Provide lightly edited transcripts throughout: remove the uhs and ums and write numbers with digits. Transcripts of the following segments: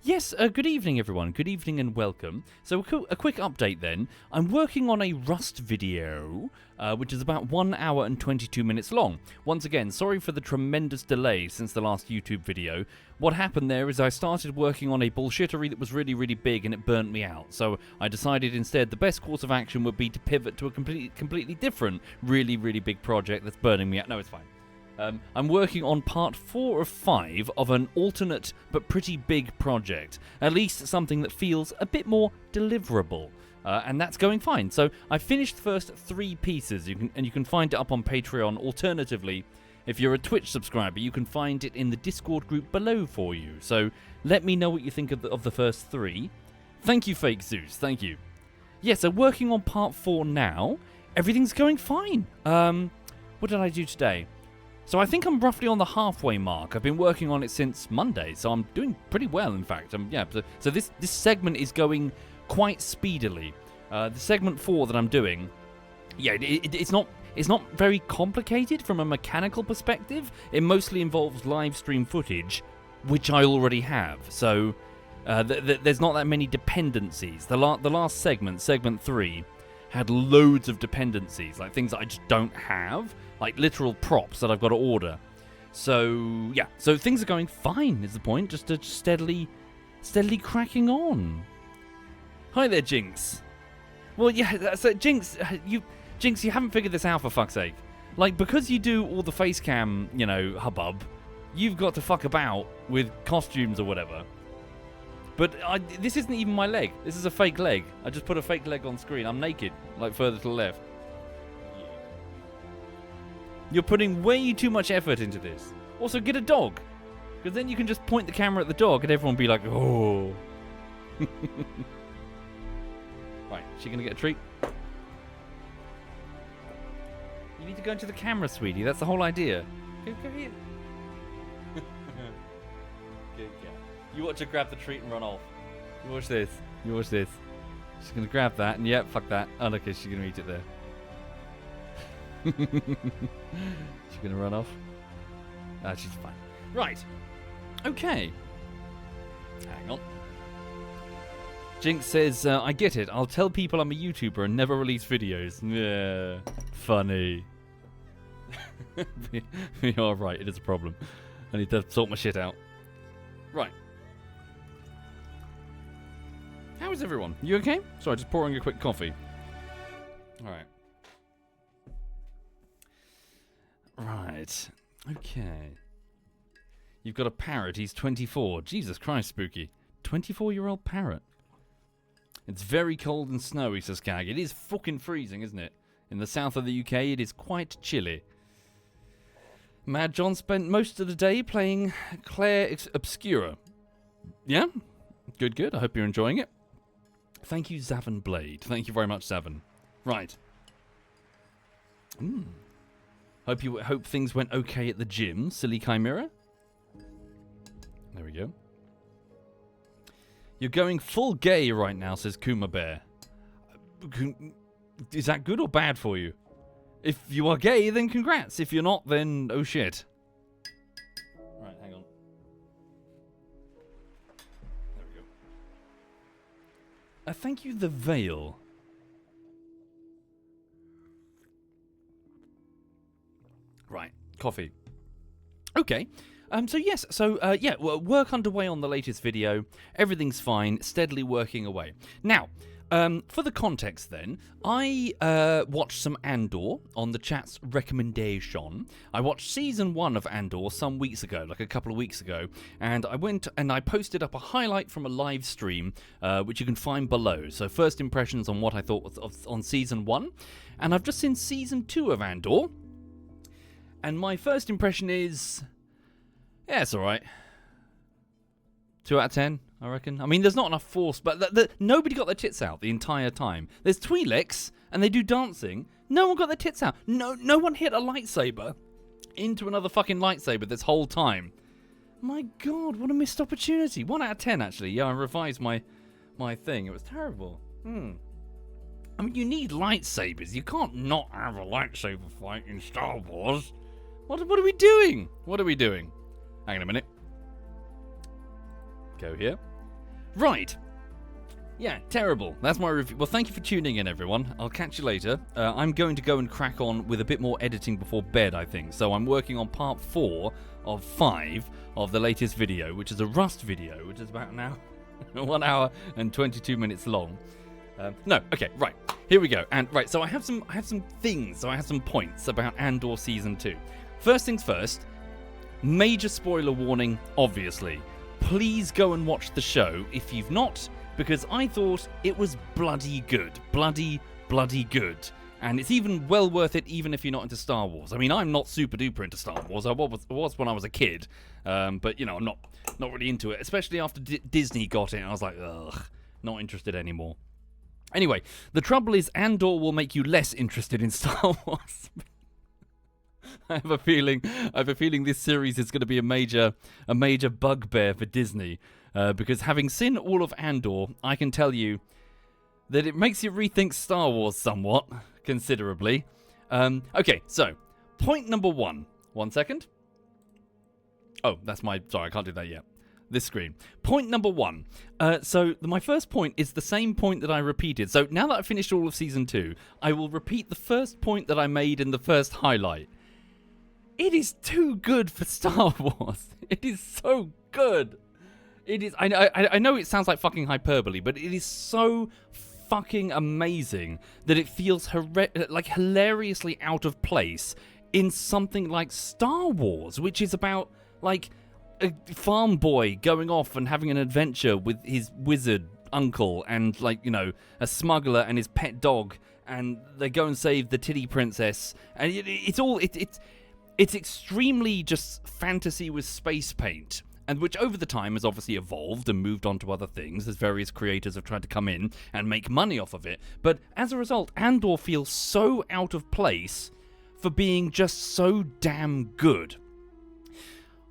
Yes, good evening everyone, good evening and welcome. So a quick update then. I'm working on a Rust video, which is about 1 hour and 22 minutes long. Once again, sorry for the tremendous delay since the last YouTube video. What happened there is I started working on a bullshittery that was really, really big and it burnt me out. So I decided instead the best course of action would be to pivot to a completely different, really, really big project that's burning me out. No, it's fine. I'm working on part 4 of 5 of an alternate but pretty big project. At least something that feels a bit more deliverable. And that's going fine. So I finished the first 3 pieces. You can find it up on Patreon. Alternatively, if you're a Twitch subscriber, you can find it in the Discord group below for you. So let me know what you think of the first 3. Thank you, Fake Zeus. Thank you. Yeah, so working on part 4 now. Everything's going fine. What did I do today? So I think I'm roughly on the halfway mark. I've been working on it since Monday, so I'm doing pretty well, in fact. So this segment is going quite speedily. The segment 4 that I'm doing, yeah, it's not very complicated from a mechanical perspective. It mostly involves live stream footage, which I already have. So there's not that many dependencies. The last segment, segment 3, had loads of dependencies, like things that I just don't have, like literal props that I've got to order. So yeah, so things are going fine is the point, just steadily cracking on. Hi there, Jinx. Well, yeah, so Jinx, you haven't figured this out for fuck's sake. Like, because you do all the face cam, hubbub, you've got to fuck about with costumes or whatever. But this isn't even my leg. This is a fake leg. I just put a fake leg on screen. I'm naked, like further to the left. You're putting way too much effort into this. Also, get a dog. Because then you can just point the camera at the dog and everyone will be like, oh. Right, is she going to get a treat? You need to go into the camera, sweetie. That's the whole idea. Go here. Good girl. You watch her grab the treat and run off. You watch this. She's going to grab that and yep, fuck that. Oh, look, she's going to eat it there. She's going to run off. She's fine. Right. Okay. Hang on. Jinx says, I get it. I'll tell people I'm a YouTuber and never release videos. Yeah. Funny. You're right. It is a problem. I need to sort my shit out. Right. How is everyone? You okay? Sorry, just pouring a quick coffee. Alright. Right. Okay. You've got a parrot. He's 24. Jesus Christ, spooky. 24-year-old parrot. It's very cold and snowy, says Skag. It is fucking freezing, isn't it? In the south of the UK, it is quite chilly. Mad John spent most of the day playing Claire Obscura. Yeah? Good. I hope you're enjoying it. Thank you, Zavin Blade. Thank you very much, Zavin. Right. Hope things went okay at the gym, silly Chimera. There we go. You're going full gay right now, says Kuma Bear. Is that good or bad for you? If you are gay, then congrats. If you're not, then oh shit. Right, hang on. There we go. Thank you, The Veil. Right, coffee. Okay. Work underway on the latest video. Everything's fine, steadily working away. Now, for the context then, I watched some Andor on the chat's recommendation. I watched season 1 of Andor some weeks ago, like a couple of weeks ago, and I went and I posted up a highlight from a live stream, which you can find below. So first impressions on what I thought on season 1, and I've just seen season 2 of Andor, and my first impression is, yeah, it's alright. 2 out of 10. I reckon. I mean, there's not enough force, but nobody got their tits out the entire time. There's Twi'leks, and they do dancing. No one got their tits out. No one hit a lightsaber into another fucking lightsaber this whole time. My God, what a missed opportunity. 1 out of 10, actually. Yeah, I revised my thing. It was terrible. I mean, you need lightsabers. You can't not have a lightsaber fight in Star Wars. What are we doing? Hang on a minute. Go here. Right. Yeah, terrible. That's my review. Well, thank you for tuning in, everyone. I'll catch you later. I'm going to go and crack on with a bit more editing before bed, I think. So I'm working on part 4 of 5 of the latest video, which is a Rust video, which is about now 1 hour and 22 minutes long. No, okay, right. Here we go. And right, so I have some things, so I have some points about Andor Season 2. First things first, major spoiler warning, obviously. Please go and watch the show if you've not, because I thought it was bloody good. Bloody good. And it's even well worth it even if you're not into Star Wars. I mean, I'm not super duper into Star Wars. I was when I was a kid. But, you know, I'm not really into it. Especially after Disney got it. I was like, ugh, not interested anymore. Anyway, the trouble is Andor will make you less interested in Star Wars. I have a feeling this series is going to be a major bugbear for Disney. Because having seen all of Andor, I can tell you that it makes you rethink Star Wars somewhat, considerably. Okay, so, point number 1. 1 second. Oh, sorry, I can't do that yet. This screen. Point number 1. So, my first point is the same point that I repeated. So, now that I've finished all of Season 2, I will repeat the first point that I made in the first highlight. It is too good for Star Wars. It is so good. It is. I know it sounds like fucking hyperbole, but it is so fucking amazing that it feels hilariously out of place in something like Star Wars, which is about like a farm boy going off and having an adventure with his wizard uncle and like, you know, a smuggler and his pet dog, and they go and save the titty princess, and it's extremely just fantasy with space paint. And which over the time has obviously evolved and moved on to other things as various creators have tried to come in and make money off of it. But as a result, Andor feels so out of place for being just so damn good.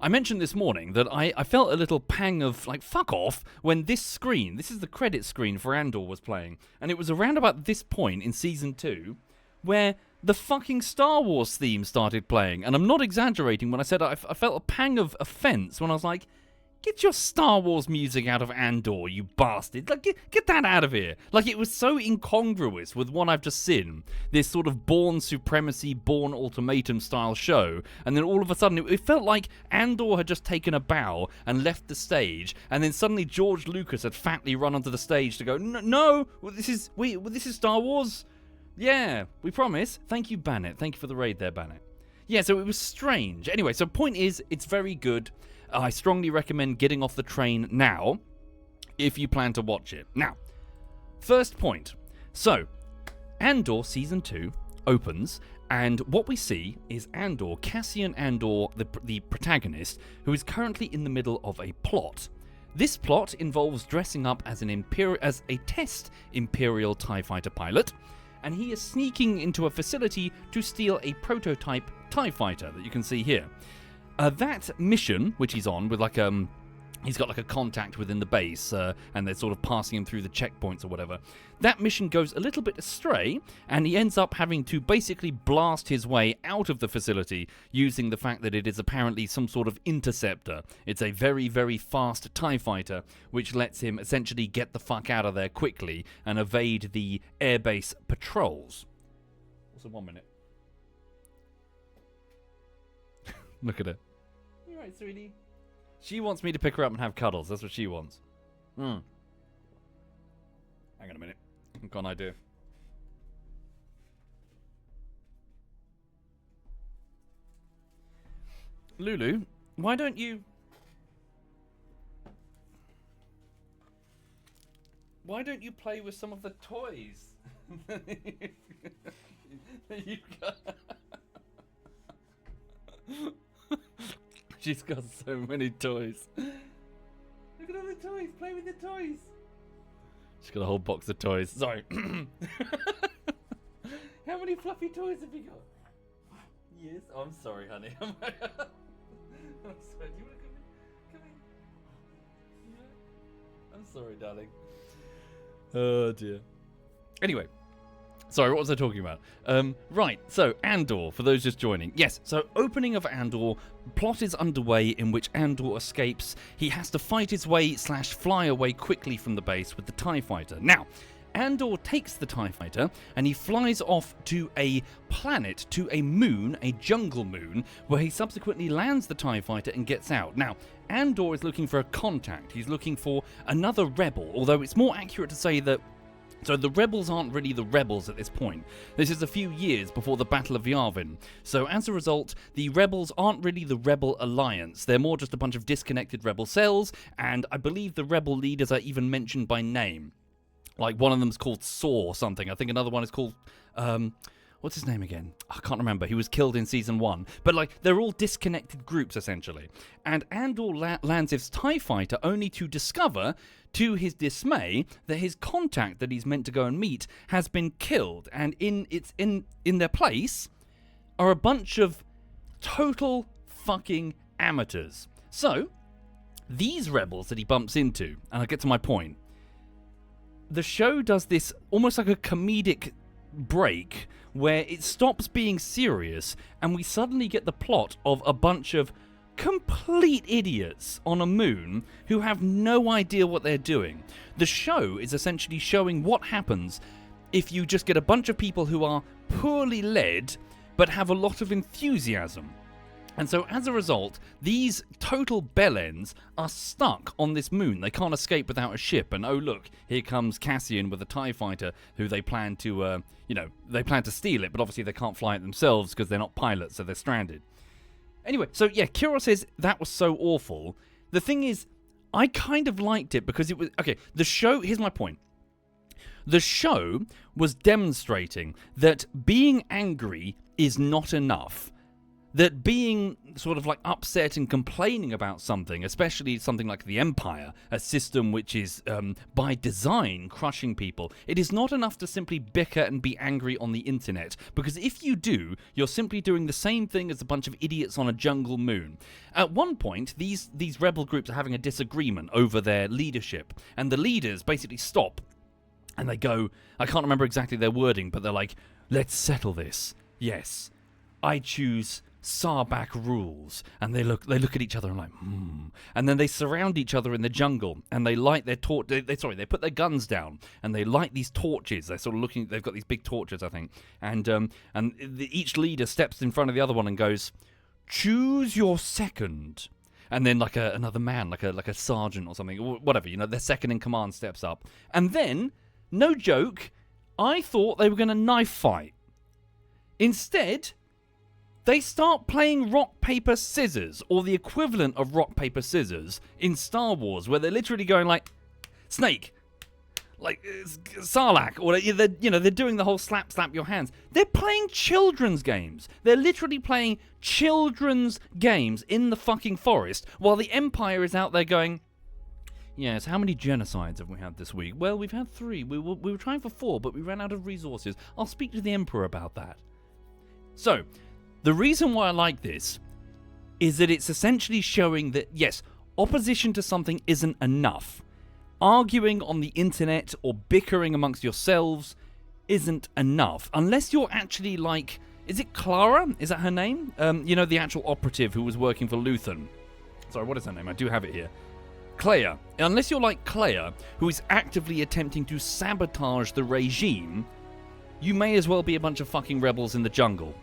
I mentioned this morning that I felt a little pang of, like, fuck off, when this is the credit screen for Andor was playing. And it was around about this point in Season 2 where the fucking Star Wars theme started playing. And I'm not exaggerating when I said I felt a pang of offense when I was like, get your Star Wars music out of Andor, you bastard. Like, get that out of here. Like, it was so incongruous with what I've just seen. This sort of Bourne Supremacy, Bourne Ultimatum style show. And then all of a sudden, it felt like Andor had just taken a bow and left the stage. And then suddenly George Lucas had fatly run onto the stage to go, no, this is Star Wars. Yeah, we promise. Thank you, Bannett. Thank you for the raid there, Bannett. Yeah, so it was strange. Anyway, so point is, it's very good. I strongly recommend getting off the train now, if you plan to watch it. Now, first point. So, Andor Season 2 opens, and what we see is Andor, Cassian Andor, the protagonist, who is currently in the middle of a plot. This plot involves dressing up as a test Imperial TIE fighter pilot, and he is sneaking into a facility to steal a prototype TIE fighter that you can see here. That mission, which he's on with he's got like a contact within the base, and they're sort of passing him through the checkpoints or whatever. That mission goes a little bit astray, and he ends up having to basically blast his way out of the facility using the fact that it is apparently some sort of interceptor. It's a very, very fast TIE fighter, which lets him essentially get the fuck out of there quickly and evade the airbase patrols. Also, 1 minute. Look at it. You right, sweetie? She wants me to pick her up and have cuddles. That's what she wants. Hang on a minute. I've got an idea. Lulu, why don't you... Why don't you play with some of the toys? You've got... She's got so many toys. Look at all the toys. Play with the toys. She's got a whole box of toys. Sorry. How many fluffy toys have you got? Yes. Oh, I'm sorry, honey. I'm sorry. Do you want to come in? Yeah. I'm sorry, darling. Oh, dear. Anyway. Sorry, what was I talking about? Right, so Andor, for those just joining. Yes, so opening of Andor, plot is underway in which Andor escapes. He has to fight his way / fly away quickly from the base with the TIE Fighter. Now, Andor takes the TIE Fighter and he flies off to a planet, to a moon, a jungle moon, where he subsequently lands the TIE Fighter and gets out. Now, Andor is looking for a contact. He's looking for another rebel, although it's more accurate to say that so the rebels aren't really the rebels at this point. This is a few years before the Battle of Yavin. So as a result, the rebels aren't really the Rebel Alliance. They're more just a bunch of disconnected rebel cells, and I believe the rebel leaders are even mentioned by name. Like, one of them's called Saw something. I think another one is called, what's his name again? I can't remember. He was killed in Season 1. But, like, they're all disconnected groups, essentially. And Andor lands his TIE Fighter only to discover, to his dismay, that his contact that he's meant to go and meet has been killed. And in their place are a bunch of total fucking amateurs. So, these rebels that he bumps into, and I'll get to my point, the show does this almost like a comedic break where it stops being serious and we suddenly get the plot of a bunch of complete idiots on a moon who have no idea what they're doing. The show is essentially showing what happens if you just get a bunch of people who are poorly led but have a lot of enthusiasm. And so, as a result, these total bellends are stuck on this moon. They can't escape without a ship. And oh look, here comes Cassian with a TIE Fighter, who they plan to, they plan to steal it. But obviously, they can't fly it themselves because they're not pilots, so they're stranded. Anyway, so yeah, Kiro says that was so awful. The thing is, I kind of liked it because it was okay. The show. Here's my point. The show was demonstrating that being angry is not enough. That being sort of like upset and complaining about something, especially something like the Empire, a system which is by design crushing people, it is not enough to simply bicker and be angry on the internet. Because if you do, you're simply doing the same thing as a bunch of idiots on a jungle moon. At one point, these rebel groups are having a disagreement over their leadership, and the leaders basically stop and they go, I can't remember exactly their wording, but they're like, let's settle this. Yes, I choose Sarback rules. And they look at each other and like, And then they surround each other in the jungle and they light their they put their guns down and they light these torches. They're sort of looking, they've got these big torches, I think. And each leader steps in front of the other one and goes, choose your second. And then like another man, like a sergeant or something, or whatever, their second in command steps up. And then, no joke, I thought they were going to knife fight. Instead, they start playing rock, paper, scissors, or the equivalent of rock, paper, scissors in Star Wars, where they're literally going like, Snake, like Sarlacc, or they're doing the whole slap your hands. They're playing children's games. They're literally playing children's games in the fucking forest, while the Empire is out there going, yes, how many genocides have we had this week? Well, we've had 3. We were trying for 4, but we ran out of resources. I'll speak to the Emperor about that. So, the reason why I like this is that it's essentially showing that, yes, opposition to something isn't enough. Arguing on the internet or bickering amongst yourselves isn't enough. Unless you're actually like, is it Clara? Is that her name? The actual operative who was working for Luthen. Sorry, what is her name? I do have it here. Clea. Unless you're like Clea, who is actively attempting to sabotage the regime, you may as well be a bunch of fucking rebels in the jungle.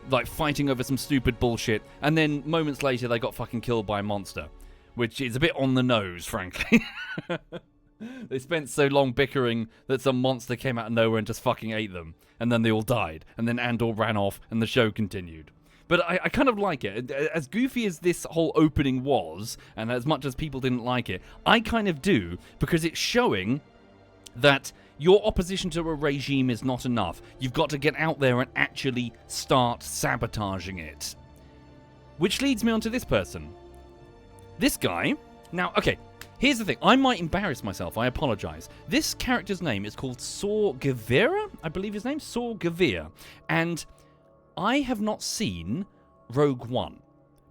Like, fighting over some stupid bullshit, and then moments later they got fucking killed by a monster. Which is a bit on the nose, frankly. They spent so long bickering that some monster came out of nowhere and just fucking ate them. And then they all died. And then Andor ran off, and the show continued. But I kind of like it. As goofy as this whole opening was, and as much as people didn't like it, I kind of do, because it's showing that your opposition to a regime is not enough. You've got to get out there and actually start sabotaging it. Which leads me on to this person. This guy... Now, okay, here's the thing. I might embarrass myself. I apologize. This character's name is called Saw Gerrera, I believe his name. Saw Gerrera. And I have not seen Rogue One.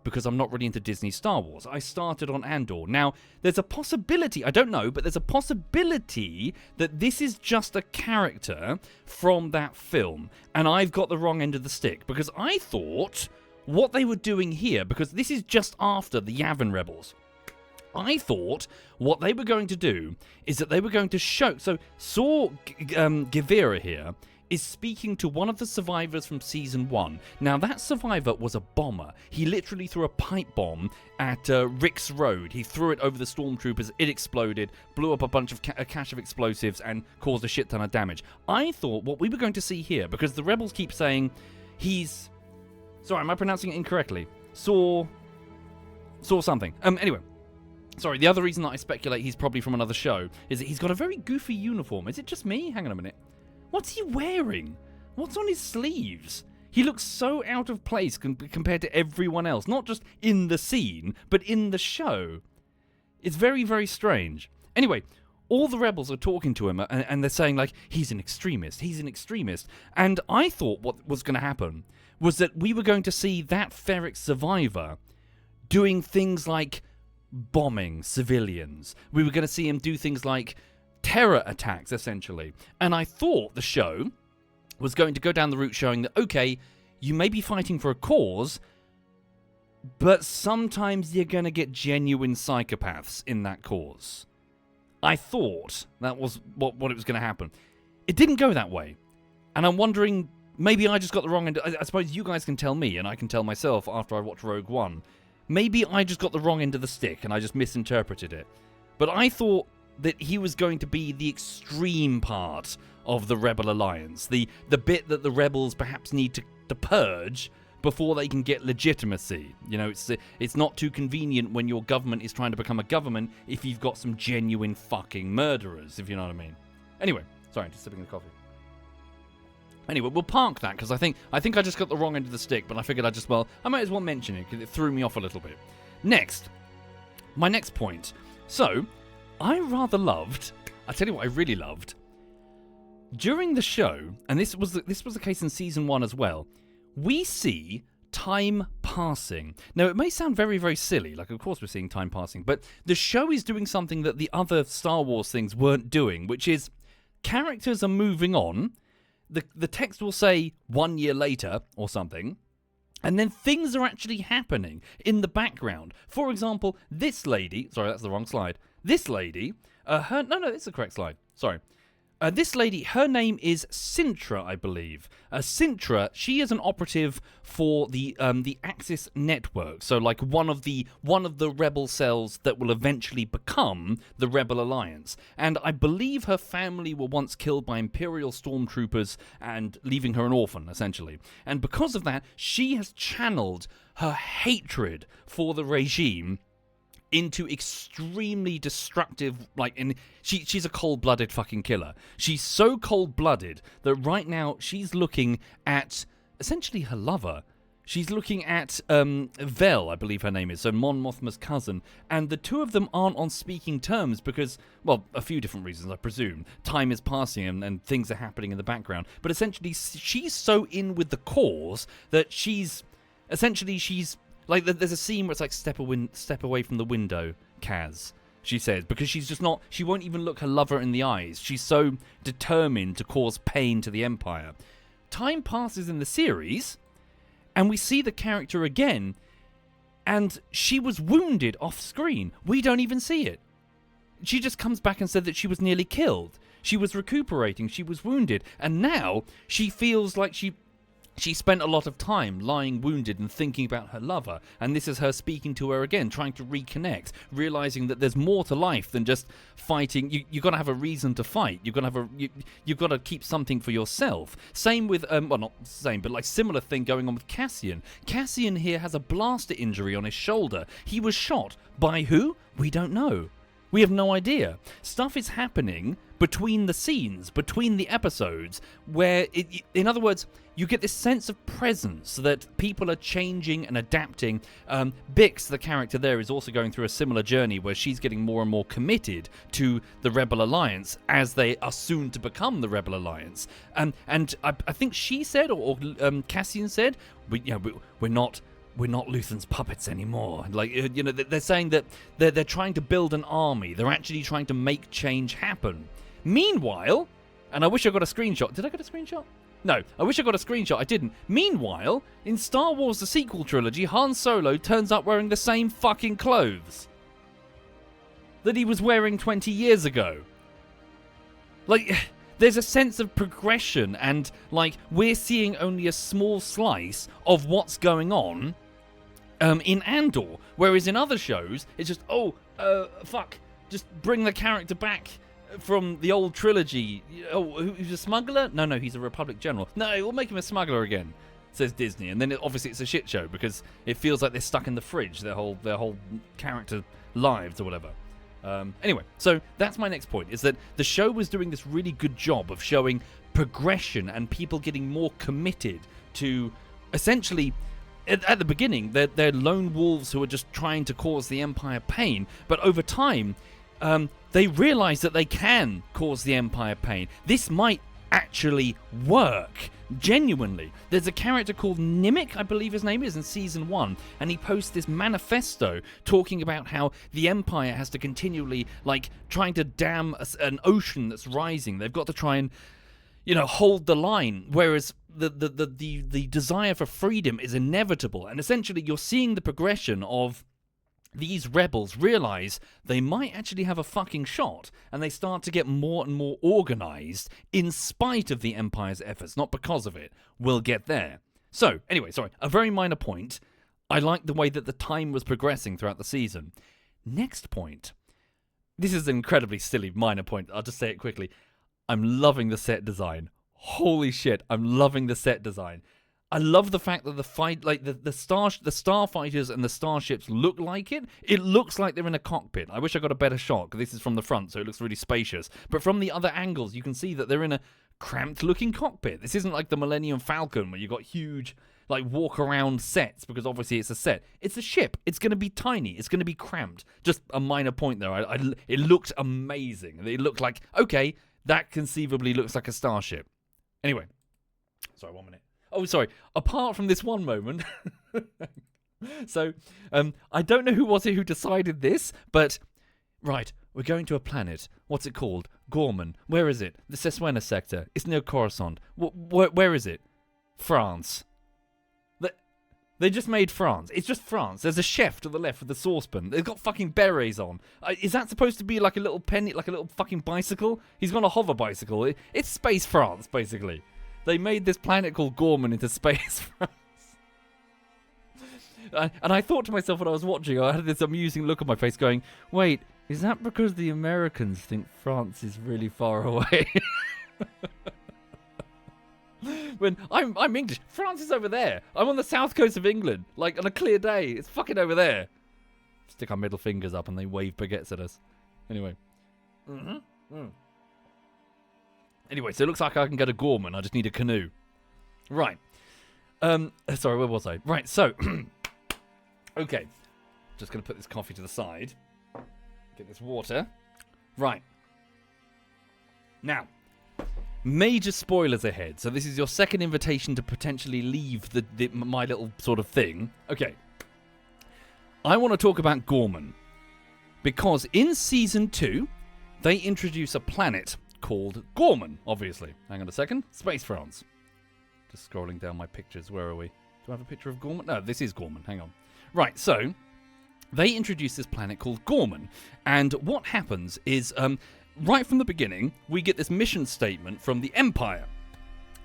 because I'm not really into Disney Star Wars. I started on Andor. Now, there's a possibility, I don't know, but there's a possibility that this is just a character from that film, and I've got the wrong end of the stick, because I thought what they were doing here, because this is just after the Yavin Rebels, I thought what they were going to do is that they were going to show... So, Saw Gerrera here is speaking to one of the survivors from Season 1. Now, that survivor was a bomber. He literally threw a pipe bomb at Rick's Road. He threw it over the stormtroopers, it exploded, blew up a bunch of a cache of explosives, and caused a shit ton of damage. I thought what we were going to see here, because the rebels keep saying he's... Sorry, am I pronouncing it incorrectly? Saw something. Anyway. Sorry, the other reason that I speculate he's probably from another show is that he's got a very goofy uniform. Is it just me? Hang on a minute. What's he wearing? What's on his sleeves? He looks so out of place compared to everyone else. Not just in the scene, but in the show. It's very, very strange. Anyway, all the rebels are talking to him, and they're saying, like, he's an extremist, he's an extremist. And I thought what was going to happen was that we were going to see that Ferric survivor doing things like bombing civilians. We were going to see him do things like terror attacks, essentially. And I thought the show was going to go down the route showing that, okay, you may be fighting for a cause, but sometimes you're going to get genuine psychopaths in that cause. I thought that was what it was going to happen. It didn't go that way. And I'm wondering, maybe I just got the wrong end. I suppose you guys can tell me, and I can tell myself after I watch Rogue One. Maybe I just got the wrong end of the stick, and I just misinterpreted it. But I thought that he was going to be the extreme part of the Rebel Alliance. The bit that the rebels perhaps need to purge before they can get legitimacy. You know, it's not too convenient when your government is trying to become a government if you've got some genuine fucking murderers, if you know what I mean. Anyway, sorry, just sipping the coffee. Anyway, we'll park that, because I think I just got the wrong end of the stick, but I figured I might as well mention it, because it threw me off a little bit. Next, my next point. So, I rather loved, I'll tell you what I really loved, during the show, and this was the case in Season 1 as well, we see time passing. Now, it may sound very, very silly, like, of course we're seeing time passing, but the show is doing something that the other Star Wars things weren't doing, which is characters are moving on, the text will say 1 year later or something, and then things are actually happening in the background. For example, this lady... Sorry, that's the wrong slide. This lady... No, it's the correct slide. Sorry. This lady, her name is Cintra, I believe. Cintra, she is an operative for the Axis network. So, like, one of the rebel cells that will eventually become the Rebel Alliance. And I believe her family were once killed by Imperial stormtroopers and leaving her an orphan, essentially. And because of that, she has channeled her hatred for the regime into extremely destructive, and she's a cold-blooded fucking killer. She's so cold-blooded that right now she's looking at essentially her lover. She's looking at Vel, I believe her name is, so Mon Mothma's cousin, and the two of them aren't on speaking terms because, well, a few different reasons, I presume. Time is passing and things are happening in the background, but essentially she's so in with the cause that she's like, there's a scene where it's like, step away from the window, Kaz, she says, because she's just not, she won't even look her lover in the eyes. She's so determined to cause pain to the Empire. Time passes in the series, and we see the character again, and she was wounded off screen. We don't even see it. She just comes back and said that she was nearly killed. She was recuperating, she was wounded, and now she feels like she spent a lot of time lying wounded and thinking about her lover, and this is her speaking to her again, trying to reconnect, realizing that there's more to life than just fighting. You've got to have a reason to fight. You've got to keep something for yourself. Same with, well, not same, but like similar thing going on with Cassian. Cassian here has a blaster injury on his shoulder. He was shot by who? We don't know. We have no idea. Stuff is happening between the scenes, between the episodes, where, in other words, you get this sense of presence that people are changing and adapting. Bix, the character there, is also going through a similar journey where she's getting more and more committed to the Rebel Alliance as they are soon to become the Rebel Alliance. And I think she said, or Cassian said, we're we're not Luthen's puppets anymore. Like, they're saying that they're trying to build an army. They're actually trying to make change happen. Meanwhile, and I wish I got a screenshot. Did I get a screenshot? No, I wish I got a screenshot. I didn't. Meanwhile, in Star Wars the sequel trilogy, Han Solo turns up wearing the same fucking clothes that he was wearing 20 years ago. Like, there's a sense of progression, and, like, we're seeing only a small slice of what's going on in Andor. Whereas in other shows, it's just, fuck, just bring the character back from the old trilogy. Oh, who's a smuggler? No, he's a Republic general. No, we'll make him a smuggler again, says Disney. And then obviously it's a shit show because it feels like they're stuck in the fridge, their whole character lives or whatever. Anyway, so that's my next point, is that the show was doing this really good job of showing progression and people getting more committed to, essentially, at the beginning, they're lone wolves who are just trying to cause the Empire pain, but over time, they realize that they can cause the Empire pain. This might actually work. Genuinely. There's a character called Nimic, I believe his name is, in Season 1, and he posts this manifesto talking about how the Empire has to continually, like, trying to dam an ocean that's rising. They've got to try and, hold the line, whereas the desire for freedom is inevitable. And essentially, you're seeing the progression of these rebels realize they might actually have a fucking shot, and they start to get more and more organized in spite of the Empire's efforts, not because of it. We'll get there. So, anyway, sorry, a very minor point. I like the way that the time was progressing throughout the season. Next point. This is an incredibly silly minor point. I'll just say it quickly. I'm loving the set design. Holy shit, I'm loving the set design. I love the fact that the fight, like the starfighters and the starships look like it. It looks like they're in a cockpit. I wish I got a better shot because this is from the front, so it looks really spacious. But from the other angles, you can see that they're in a cramped-looking cockpit. This isn't like the Millennium Falcon where you've got huge, like, walk-around sets because obviously it's a set. It's a ship. It's going to be tiny. It's going to be cramped. Just a minor point there. It looked amazing. It looked like, okay, that conceivably looks like a starship. Anyway, sorry, 1 minute. Oh, sorry. Apart from this one moment, so I don't know who decided this, but right, we're going to a planet. What's it called? Gorman. Where is it? The Ceswena sector. It's near Coruscant. Where is it? France. They just made France. It's just France. There's a chef to the left with the saucepan. They've got fucking berets on. Is that supposed to be like a little penny, like a little fucking bicycle? He's got a hover bicycle. It's space France, basically. They made this planet called Gorman into space France. And I thought to myself when I was watching, I had this amusing look on my face going, wait, is that because the Americans think France is really far away? When I'm English, France is over there. I'm on the south coast of England, like on a clear day. It's fucking over there. Stick our middle fingers up and they wave baguettes at us. Anyway. Anyway, so it looks like I can go to Gorman. I just need a canoe. Right. Sorry, where was I? Right, so. Okay. Just going to put this coffee to the side. Get this water. Right. Now. Major spoilers ahead. So this is your second invitation to potentially leave my little sort of thing. Okay. I want to talk about Gorman. Because in Season 2, they introduce a planet called Gorman, obviously. Hang on a second. Space France. Just scrolling down my pictures. Where are we? Do I have a picture of Gorman? No, this is Gorman. Hang on. Right, so they introduce this planet called Gorman. And what happens is, right from the beginning, we get this mission statement from the Empire.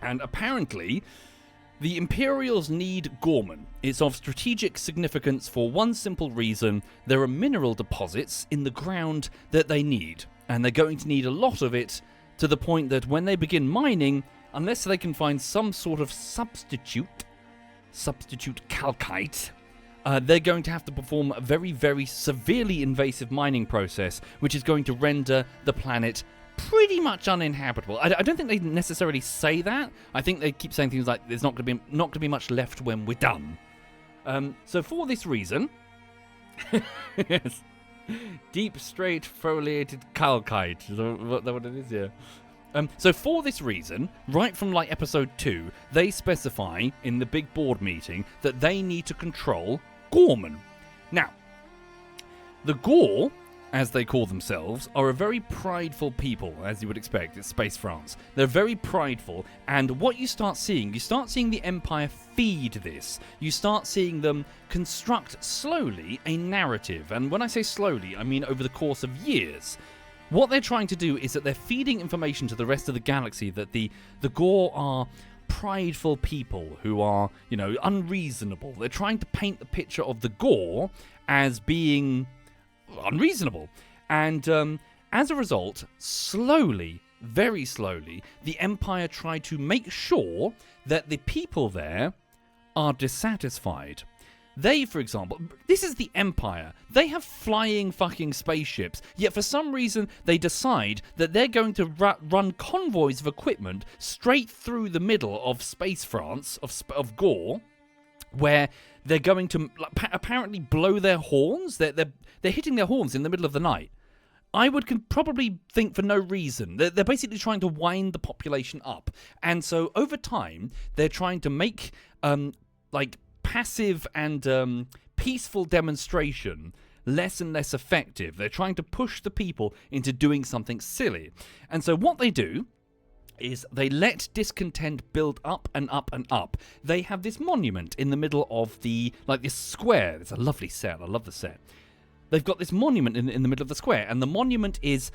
And apparently, the Imperials need Gorman. It's of strategic significance for one simple reason. There are mineral deposits in the ground that they need. And they're going to need a lot of it, to the point that when they begin mining, unless they can find some sort of substitute calcite, they're going to have to perform a very, very severely invasive mining process, which is going to render the planet pretty much uninhabitable. I don't think they necessarily say that. I think they keep saying things like, there's not going to be much left when we're done. So for this reason, yes. Deep, straight, foliated calcite. Is that what it is? Yeah. So for this reason, right from like episode 2, they specify in the big board meeting that they need to control Gorman. Now, the Gore, as they call themselves, are a very prideful people, as you would expect. It's Space France. They're very prideful, and what you start seeing the Empire feed this. You start seeing them construct slowly a narrative, and when I say slowly, I mean over the course of years. What they're trying to do is that they're feeding information to the rest of the galaxy that the Gore are prideful people who are, unreasonable. They're trying to paint the picture of the Gore as being unreasonable. And as a result, slowly, very slowly, the Empire try to make sure that the people there are dissatisfied. They, for example, this is the Empire. They have flying fucking spaceships, yet for some reason they decide that they're going to run convoys of equipment straight through the middle of Space France, of Gore, where they're going to apparently blow their horns. They're hitting their horns in the middle of the night. I would probably think for no reason. They're basically trying to wind the population up. And so over time, they're trying to make passive and peaceful demonstration less and less effective. They're trying to push the people into doing something silly. And so what they do is they let discontent build up and up and up. They have this monument in the middle of this square. It's a lovely set. I love the set. They've got this monument in the middle of the square, and the monument is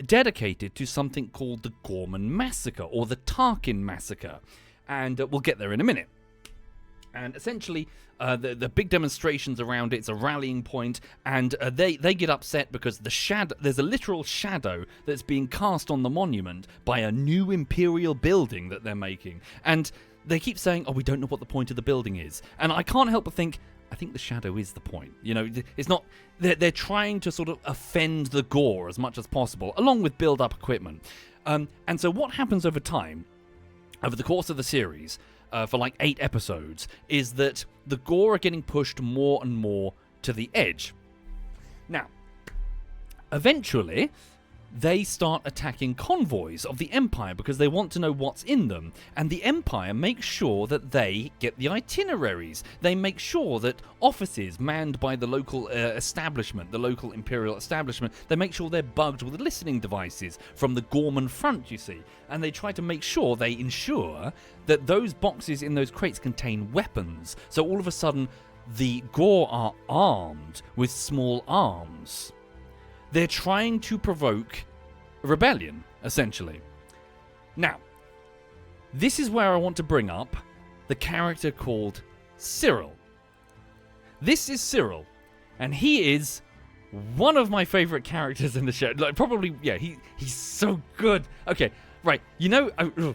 dedicated to something called the Gorman Massacre, or the Tarkin Massacre. And we'll get there in a minute. And essentially, the big demonstrations around it's a rallying point, and they get upset because there's a literal shadow that's being cast on the monument by a new Imperial building that they're making. And they keep saying, we don't know what the point of the building is. And I can't help but think, I think the shadow is the point. It's not. They're trying to sort of offend the Gore as much as possible, along with build-up equipment. And so what happens over time, over the course of the series, for like 8 episodes, is that the Gore are getting pushed more and more to the edge. Now, eventually, they start attacking convoys of the Empire because they want to know what's in them. And the Empire makes sure that they get the itineraries. They make sure that offices manned by the local establishment, the local Imperial establishment, they make sure they're bugged with listening devices from the Gorman front, you see. And they try to make sure they ensure that those boxes in those crates contain weapons. So all of a sudden, the Gore are armed with small arms. They're trying to provoke rebellion, essentially. Now, this is where I want to bring up the character called Cyril. This is Cyril, and he is one of my favorite characters in the show. He's so good. Okay, right,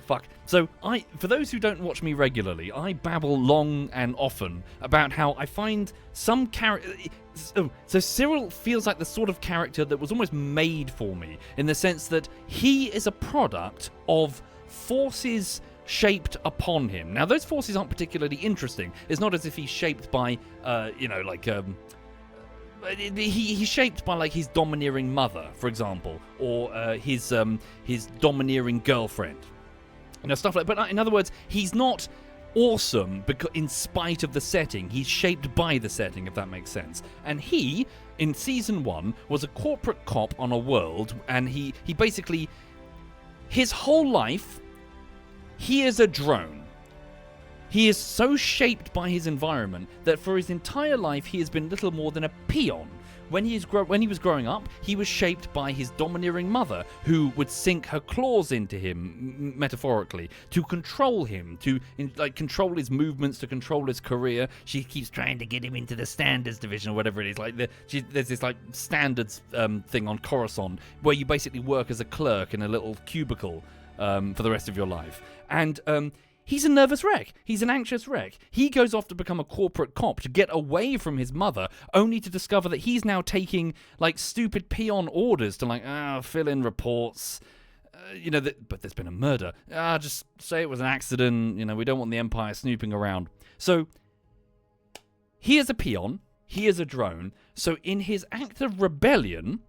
fuck. So, for those who don't watch me regularly, I babble long and often about how I find some character. So Cyril feels like the sort of character that was almost made for me, in the sense that he is a product of forces shaped upon him. Now, those forces aren't particularly interesting. It's not as if he's shaped by, he's shaped by like his domineering mother, for example, or his domineering girlfriend. Stuff like. But in other words, he's not awesome because in spite of the setting. He's shaped by the setting, if that makes sense. And he, in season 1, was a corporate cop on a world, and he basically, his whole life, he is a drone. He is so shaped by his environment that for his entire life he has been little more than a peon. When he was growing up, he was shaped by his domineering mother, who would sink her claws into him, metaphorically, to control him, to control his movements, to control his career. She keeps trying to get him into the standards division or whatever it is. There's this standards thing on Coruscant where you basically work as a clerk in a little cubicle for the rest of your life. And he's a nervous wreck. He's an anxious wreck. He goes off to become a corporate cop to get away from his mother, only to discover that he's now taking stupid peon orders to fill in reports. But there's been a murder. Just say it was an accident. We don't want the Empire snooping around. So he is a peon. He is a drone. So in his act of rebellion,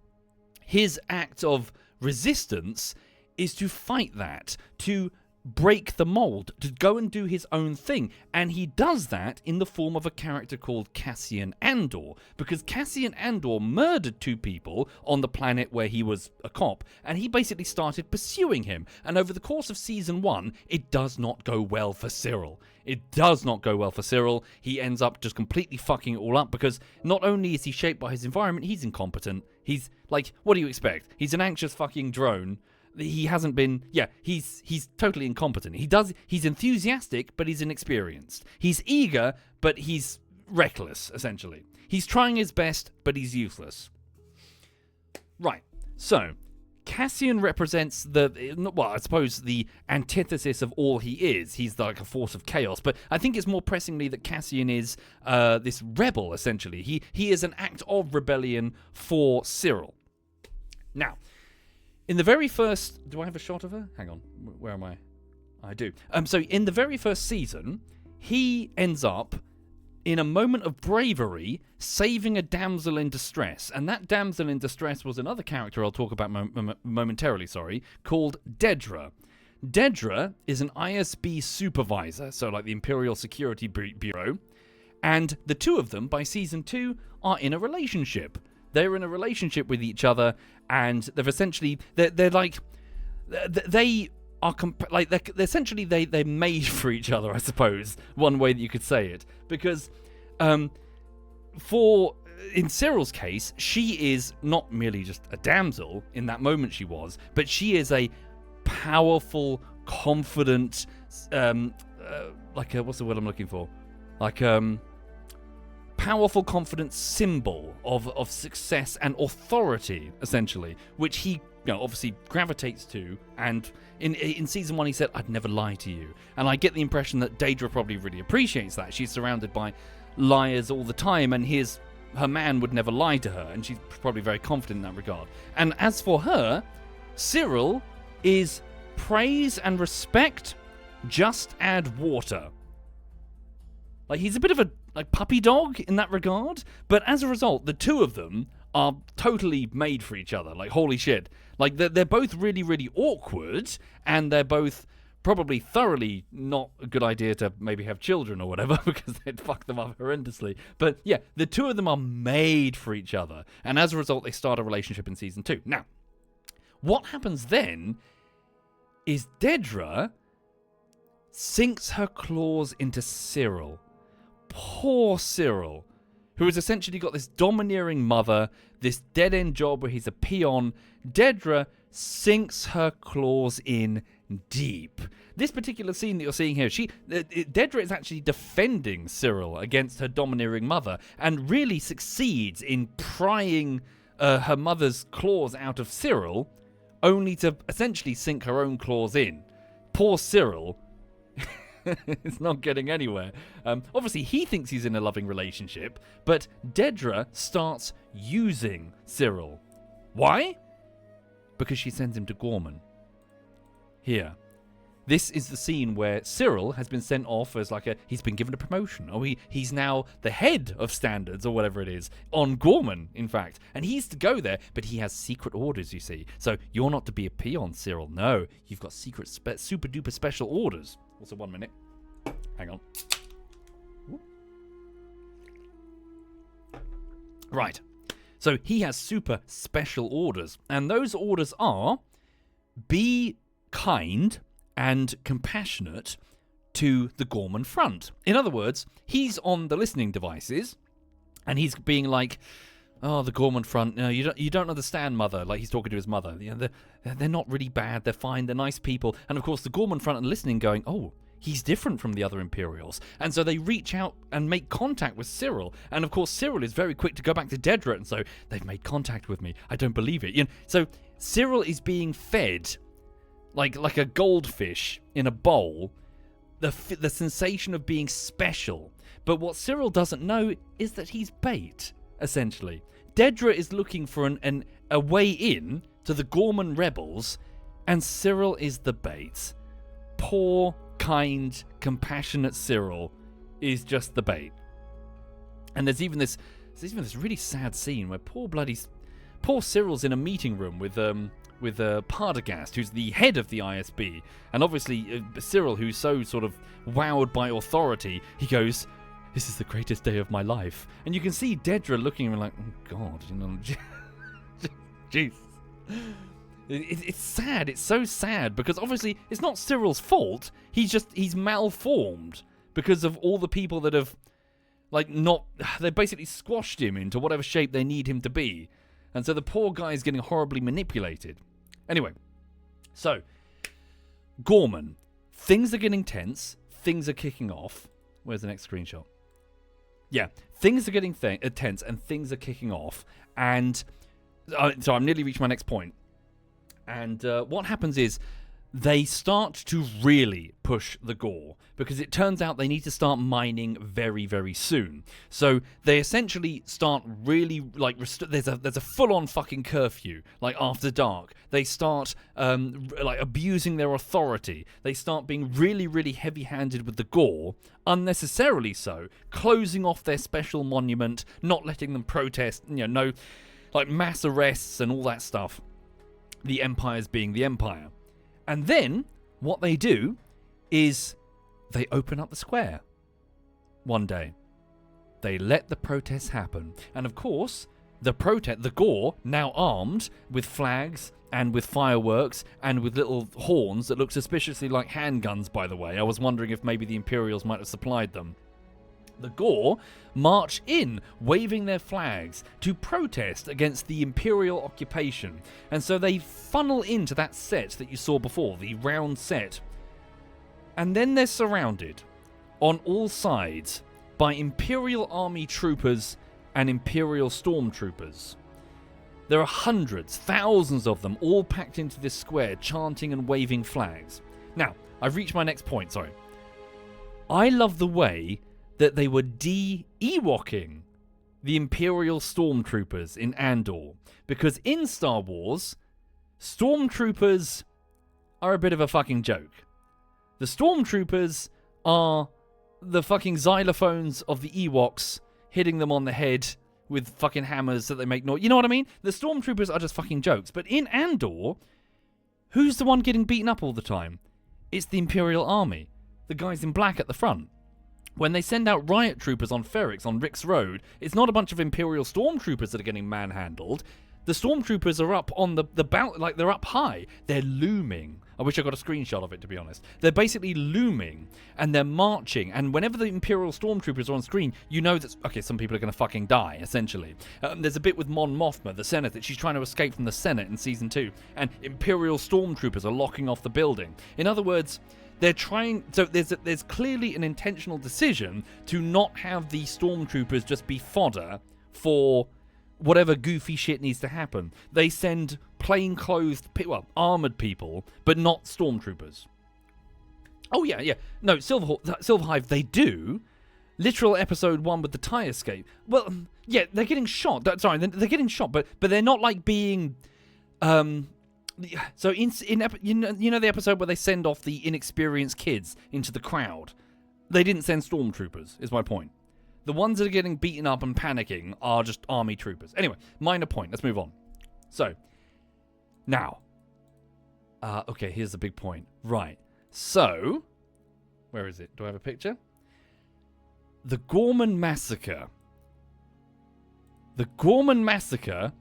his act of resistance, is to fight that, to break the mold, to go and do his own thing. And he does that in the form of a character called Cassian Andor, because Cassian Andor murdered 2 people on the planet where he was a cop, and he basically started pursuing him. And over the course of season 1, it does not go well for Syril. It does not go well for Syril. He ends up just completely fucking it all up, because not only is he shaped by his environment, he's incompetent. He's like, what do you expect? He's an anxious fucking drone. He hasn't been, he's totally incompetent. He's enthusiastic, but he's inexperienced. He's eager, but he's reckless, essentially. He's trying his best, but he's useless. Right, so Cassian represents I suppose the antithesis of all he is. He's like a force of chaos, but I think it's more pressingly that Cassian is this rebel, essentially. He is an act of rebellion for Syril. Now, in the very first... Do I have a shot of her? Hang on. Where am I? I do. So in the very first season, he ends up, in a moment of bravery, saving a damsel in distress. And that damsel in distress was another character I'll talk about momentarily, called Dedra. Dedra is an ISB supervisor, so like the Imperial Security Bureau. And the 2 of them, by season 2, are in a relationship. They're in a relationship with each other, and they've essentially they're like they are they're essentially they're made for each other, I suppose, one way that you could say it, because in Syril's case, she is not merely just a damsel in that moment she was, but she is a powerful, confident, what's the word I'm looking for? Powerful, confident symbol of success and authority, essentially, which he obviously gravitates to. And in season 1, he said, "I'd never lie to you." And I get the impression that Dedra probably really appreciates that. She's surrounded by liars all the time, and her man would never lie to her, and she's probably very confident in that regard. And as for her, Syril is praise and respect, just add water. Like, he's a bit of a puppy dog in that regard, but as a result, the 2 of them are totally made for each other. Like, holy shit. Like, they're both really, really awkward, and they're both probably thoroughly not a good idea to maybe have children or whatever, because they'd fuck them up horrendously. But yeah, the 2 of them are made for each other, and as a result, they start a relationship in season 2. Now, what happens then is Dedra sinks her claws into Syril. Poor Syril, who has essentially got this domineering mother, this dead-end job where he's a peon. Dedra sinks her claws in deep. This particular scene that you're seeing here, Dedra is actually defending Syril against her domineering mother, and really succeeds in prying her mother's claws out of Syril, only to essentially sink her own claws in. Poor Syril. It's not getting anywhere. Obviously, he thinks he's in a loving relationship, but Dedra starts using Syril. Why? Because she sends him to Gorman. Here. This is the scene where Syril has been sent off as he's been given a promotion. Oh, he's now the head of standards, or whatever it is, on Gorman, in fact. And he's to go there, but he has secret orders, you see. So you're not to be a peon, Syril. No, you've got secret super duper special orders. Also, 1 minute. Hang on. Right. So he has super special orders. And those orders are: be kind and compassionate to the Gorman front. In other words, he's on the listening devices, and he's being like, "Oh, the Gorman front, no, you don't understand, mother." Like, he's talking to his mother. You know, they're not really bad. They're fine. They're nice people. And of course, the Gorman front are listening, going, "Oh, he's different from the other Imperials." And so they reach out and make contact with Syril. And of course, Syril is very quick to go back to Dedra and so, "They've made contact with me. I don't believe it." You know, so Syril is being fed like a goldfish in a bowl, the sensation of being special. But what Syril doesn't know is that he's bait, essentially. Dedra is looking for a way in to the Gorman rebels, and Syril is the bait. Poor, kind, compassionate Syril is just the bait. And there's even this really sad scene where poor Syril's in a meeting room with with Pardagast, who's the head of the ISB, and obviously Cyril, who's so sort of wowed by authority, he goes, "This is the greatest day of my life." And you can see Dedra looking at him like, "Oh God, you know, jeez." It's sad. It's so sad because obviously it's not Cyril's fault. He's malformed because of all the people that have, they basically squashed him into whatever shape they need him to be. And so the poor guy is getting horribly manipulated. Anyway, so Gorman, things are getting tense. Things are kicking off. Where's the next screenshot? Yeah, things are getting tense and things are kicking off. And so I'm nearly reached my next point. And what happens is they start to really push the Gore because it turns out they need to start mining very, very soon. So they essentially start really there's a full-on fucking curfew after dark. They start abusing their authority. They start being really, really heavy-handed with the Gore, unnecessarily so, closing off their special monument, not letting them protest. No mass arrests and all that stuff. The Empire's being the Empire. And then, what they do is they open up the square one day. They let the protests happen. And of course, the Gore, now armed with flags and with fireworks and with little horns that look suspiciously like handguns, by the way. I was wondering if maybe the Imperials might have supplied them. The Gore march in, waving their flags, to protest against the Imperial occupation. And so they funnel into that set that you saw before, the round set. And then they're surrounded on all sides by Imperial Army troopers and Imperial stormtroopers. There are hundreds, thousands of them, all packed into this square, chanting and waving flags. Now, I've reached my next point, sorry. I love the way that they were de-Ewoking the Imperial Stormtroopers in Andor. Because in Star Wars, Stormtroopers are a bit of a fucking joke. The Stormtroopers are the fucking xylophones of the Ewoks, hitting them on the head with fucking hammers that they make noise. You know what I mean? The Stormtroopers are just fucking jokes. But in Andor, who's the one getting beaten up all the time? It's the Imperial Army. The guys in black at the front. When they send out riot troopers on Ferrix, on Rick's Road, it's not a bunch of Imperial stormtroopers that are getting manhandled. The stormtroopers are up on the they're up high. They're looming. I wish I got a screenshot of it, to be honest. They're basically looming, and they're marching, and whenever the Imperial stormtroopers are on screen, you know that, okay, some people are going to fucking die, essentially. There's a bit with Mon Mothma, the Senate, that she's trying to escape from the Senate in Season 2, and Imperial stormtroopers are locking off the building. In other words, they're trying. So there's clearly an intentional decision to not have the stormtroopers just be fodder for whatever goofy shit needs to happen. They send plainclothed, armored people, but not stormtroopers. Oh yeah. No, Silverhive, they do. Literal episode 1 with the tie escape. Well, yeah, they're getting shot. They're getting shot, but they're not being. So in the episode where they send off the inexperienced kids into the crowd, they didn't send stormtroopers, is my point. The ones that are getting beaten up and panicking are just army troopers. Anyway, minor point. Let's move on. So, now. Okay, here's the big point. Right. So, where is it? Do I have a picture? The Gorman Massacre. The Gorman Massacre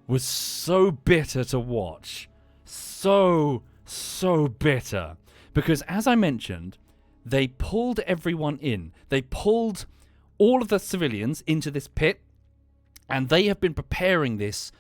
was so bitter to watch. So bitter. Because, as I mentioned, they pulled everyone in. They pulled all of the civilians into this pit, and they have been preparing this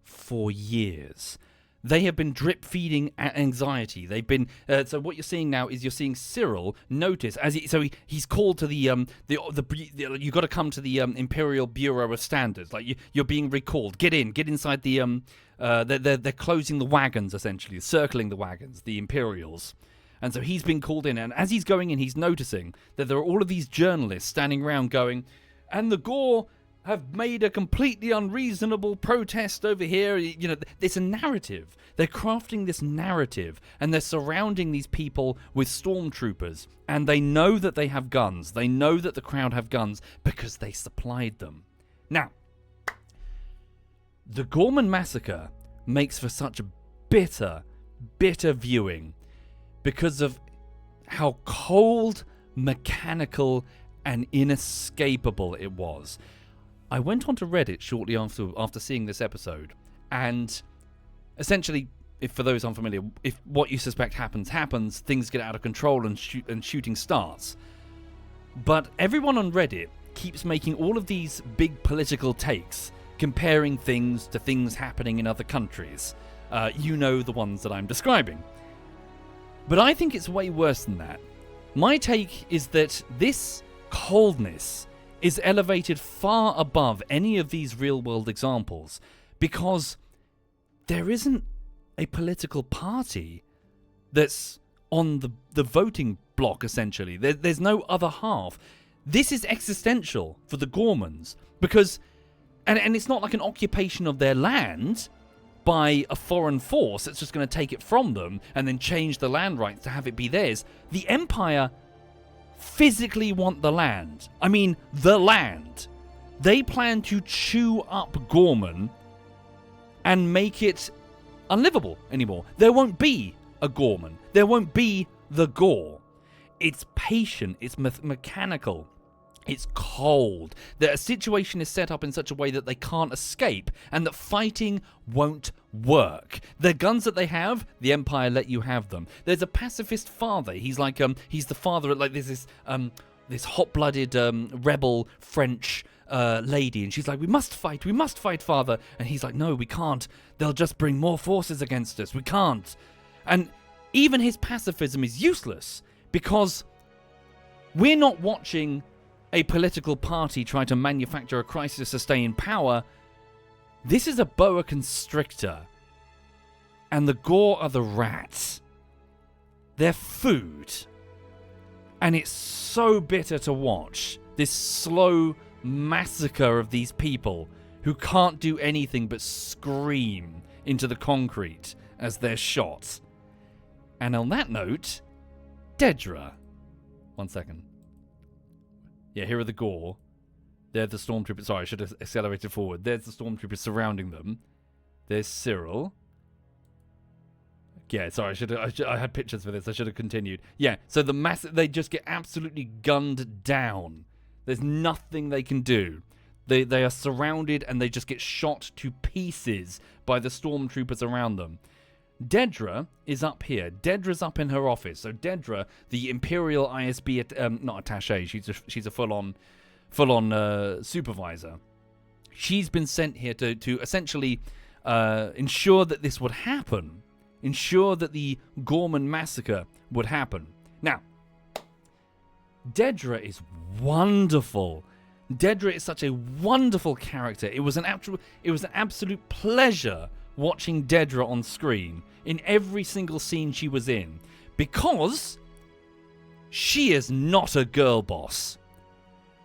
for years. They have been drip-feeding anxiety. They've been so what you're seeing now is you're seeing Cyril notice as he's called to the you got to come to the Imperial Bureau of Standards. You're being recalled. Get inside the they're closing the wagons, essentially circling the wagons, the Imperials. And so he's been called in, and as he's going in, he's noticing that there are all of these journalists standing around going, and the Gore have made a completely unreasonable protest over here. You know, it's a narrative. They're crafting this narrative, and they're surrounding these people with stormtroopers, and they know that they have guns. They know that the crowd have guns because they supplied them. Now, the Gorman Massacre makes for such bitter viewing because of how cold, mechanical, and inescapable it was. I went onto Reddit shortly after seeing this episode, and essentially, if for those unfamiliar, if what you suspect happens, things get out of control and shooting starts. But everyone on Reddit keeps making all of these big political takes, comparing things to things happening in other countries. You know the ones that I'm describing. But I think it's way worse than that. My take is that this coldness is elevated far above any of these real-world examples because there isn't a political party that's on the voting block, essentially. There's no other half. This is existential for the Gormans because, and it's not like an occupation of their land by a foreign force that's just going to take it from them and then change the land rights to have it be theirs. The Empire physically want the land. I mean, the land. They plan to chew up Gorman and make it unlivable anymore. There won't be a Gorman. There won't be the Gore. It's patient. It's mechanical. It's cold. That a situation is set up in such a way that they can't escape and that fighting won't work. The guns that they have, the Empire let you have them. There's a pacifist father. He's like, he's the father of, like, this hot-blooded, rebel French lady. And she's like, we must fight, father. And he's like, no, we can't. They'll just bring more forces against us. We can't. And even his pacifism is useless because we're not watching a political party try to manufacture a crisis to stay in power. This is a boa constrictor. And the Gore are the rats. They're food. And it's so bitter to watch this slow massacre of these people who can't do anything but scream into the concrete as they're shot. And on that note, Dedra. 1 second. Yeah, here are the Gore. They're the stormtroopers. Sorry, I should have accelerated forward. There's the stormtroopers surrounding them. There's Cyril. Yeah, sorry, I had pictures for this. I should have continued. Yeah, so they just get absolutely gunned down. There's nothing they can do. They are surrounded and they just get shot to pieces by the stormtroopers around them. Dedra is up here. Dedra's up in her office. So Dedra, the Imperial ISB, not attaché, she's a full-on supervisor. She's been sent here to essentially ensure that this would happen. Ensure that the Gorman massacre would happen. Now, Dedra is wonderful. Dedra is such a wonderful character. It was an absolute pleasure watching Dedra on screen in every single scene she was in because she is not a girl boss.